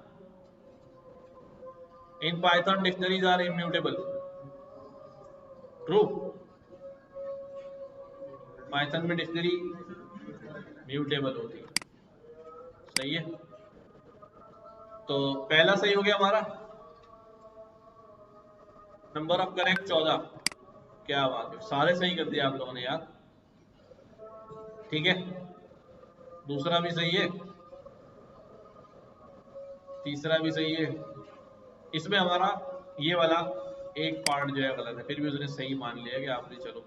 In Python dictionaries are immutable, true. Python में डिक्शनरी म्यूटेबल होती है, सही है। तो पहला सही हो गया हमारा, नंबर ऑफ करेक्ट 14। क्या बात है, सारे सही कर दिया आप लोगों ने यार। ठीक है, दूसरा भी सही है, तीसरा भी सही है। इसमें हमारा ये वाला एक पार्ट जो है गलत है, फिर भी उसने सही मान लिया कि आपने चलो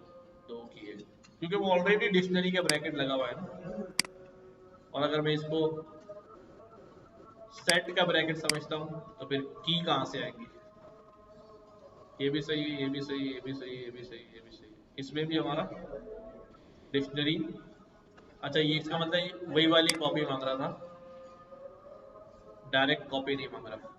दो किए, क्योंकि वो ऑलरेडी डिक्शनरी का ब्रैकेट लगा हुआ है ना। और अगर मैं इसको सेट का ब्रैकेट समझता हूँ तो फिर की कहाँ से आएगी। ये भी सही है, ये भी सही है, ये भी सही है, ये भी सही है, ये भी सही है। इसमें भी हमारा डिक्शनरी। अच्छा, ये इसका मतलब वही वाली कॉपी मांग रहा था, डायरेक्ट कॉपी नहीं मांग रहा।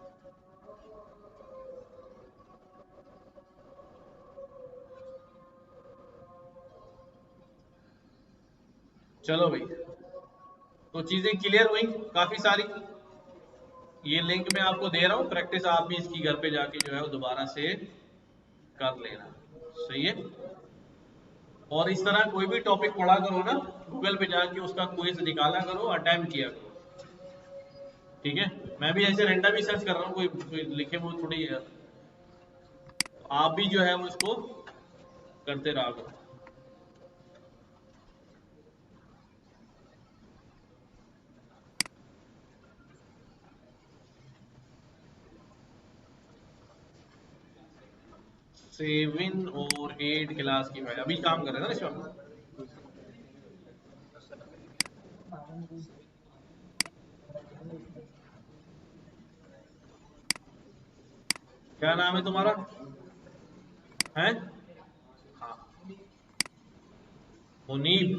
चलो भाई, तो चीजें क्लियर हुई काफी सारी। ये लिंक मैं आपको दे रहा हूँ, प्रैक्टिस आप भी इसकी घर पे जाके जो है वो दोबारा से कर लेना, सही है। और इस तरह कोई भी टॉपिक पढ़ा करो ना, गूगल पे जाके उसका क्विज निकाला करो, अटेम्प्ट किया करो। ठीक है, मैं भी ऐसे रैंडम ही सर्च कर रहा हूँ, कोई लिखे वो थोड़ी है। तो आप भी जो है वो इसको करते रहा करो। सेवन और एट क्लास की फाइल अभी काम कर रहे हैं ना इस वक्त। क्या नाम है तुम्हारा, है? हाँ, मुनीब।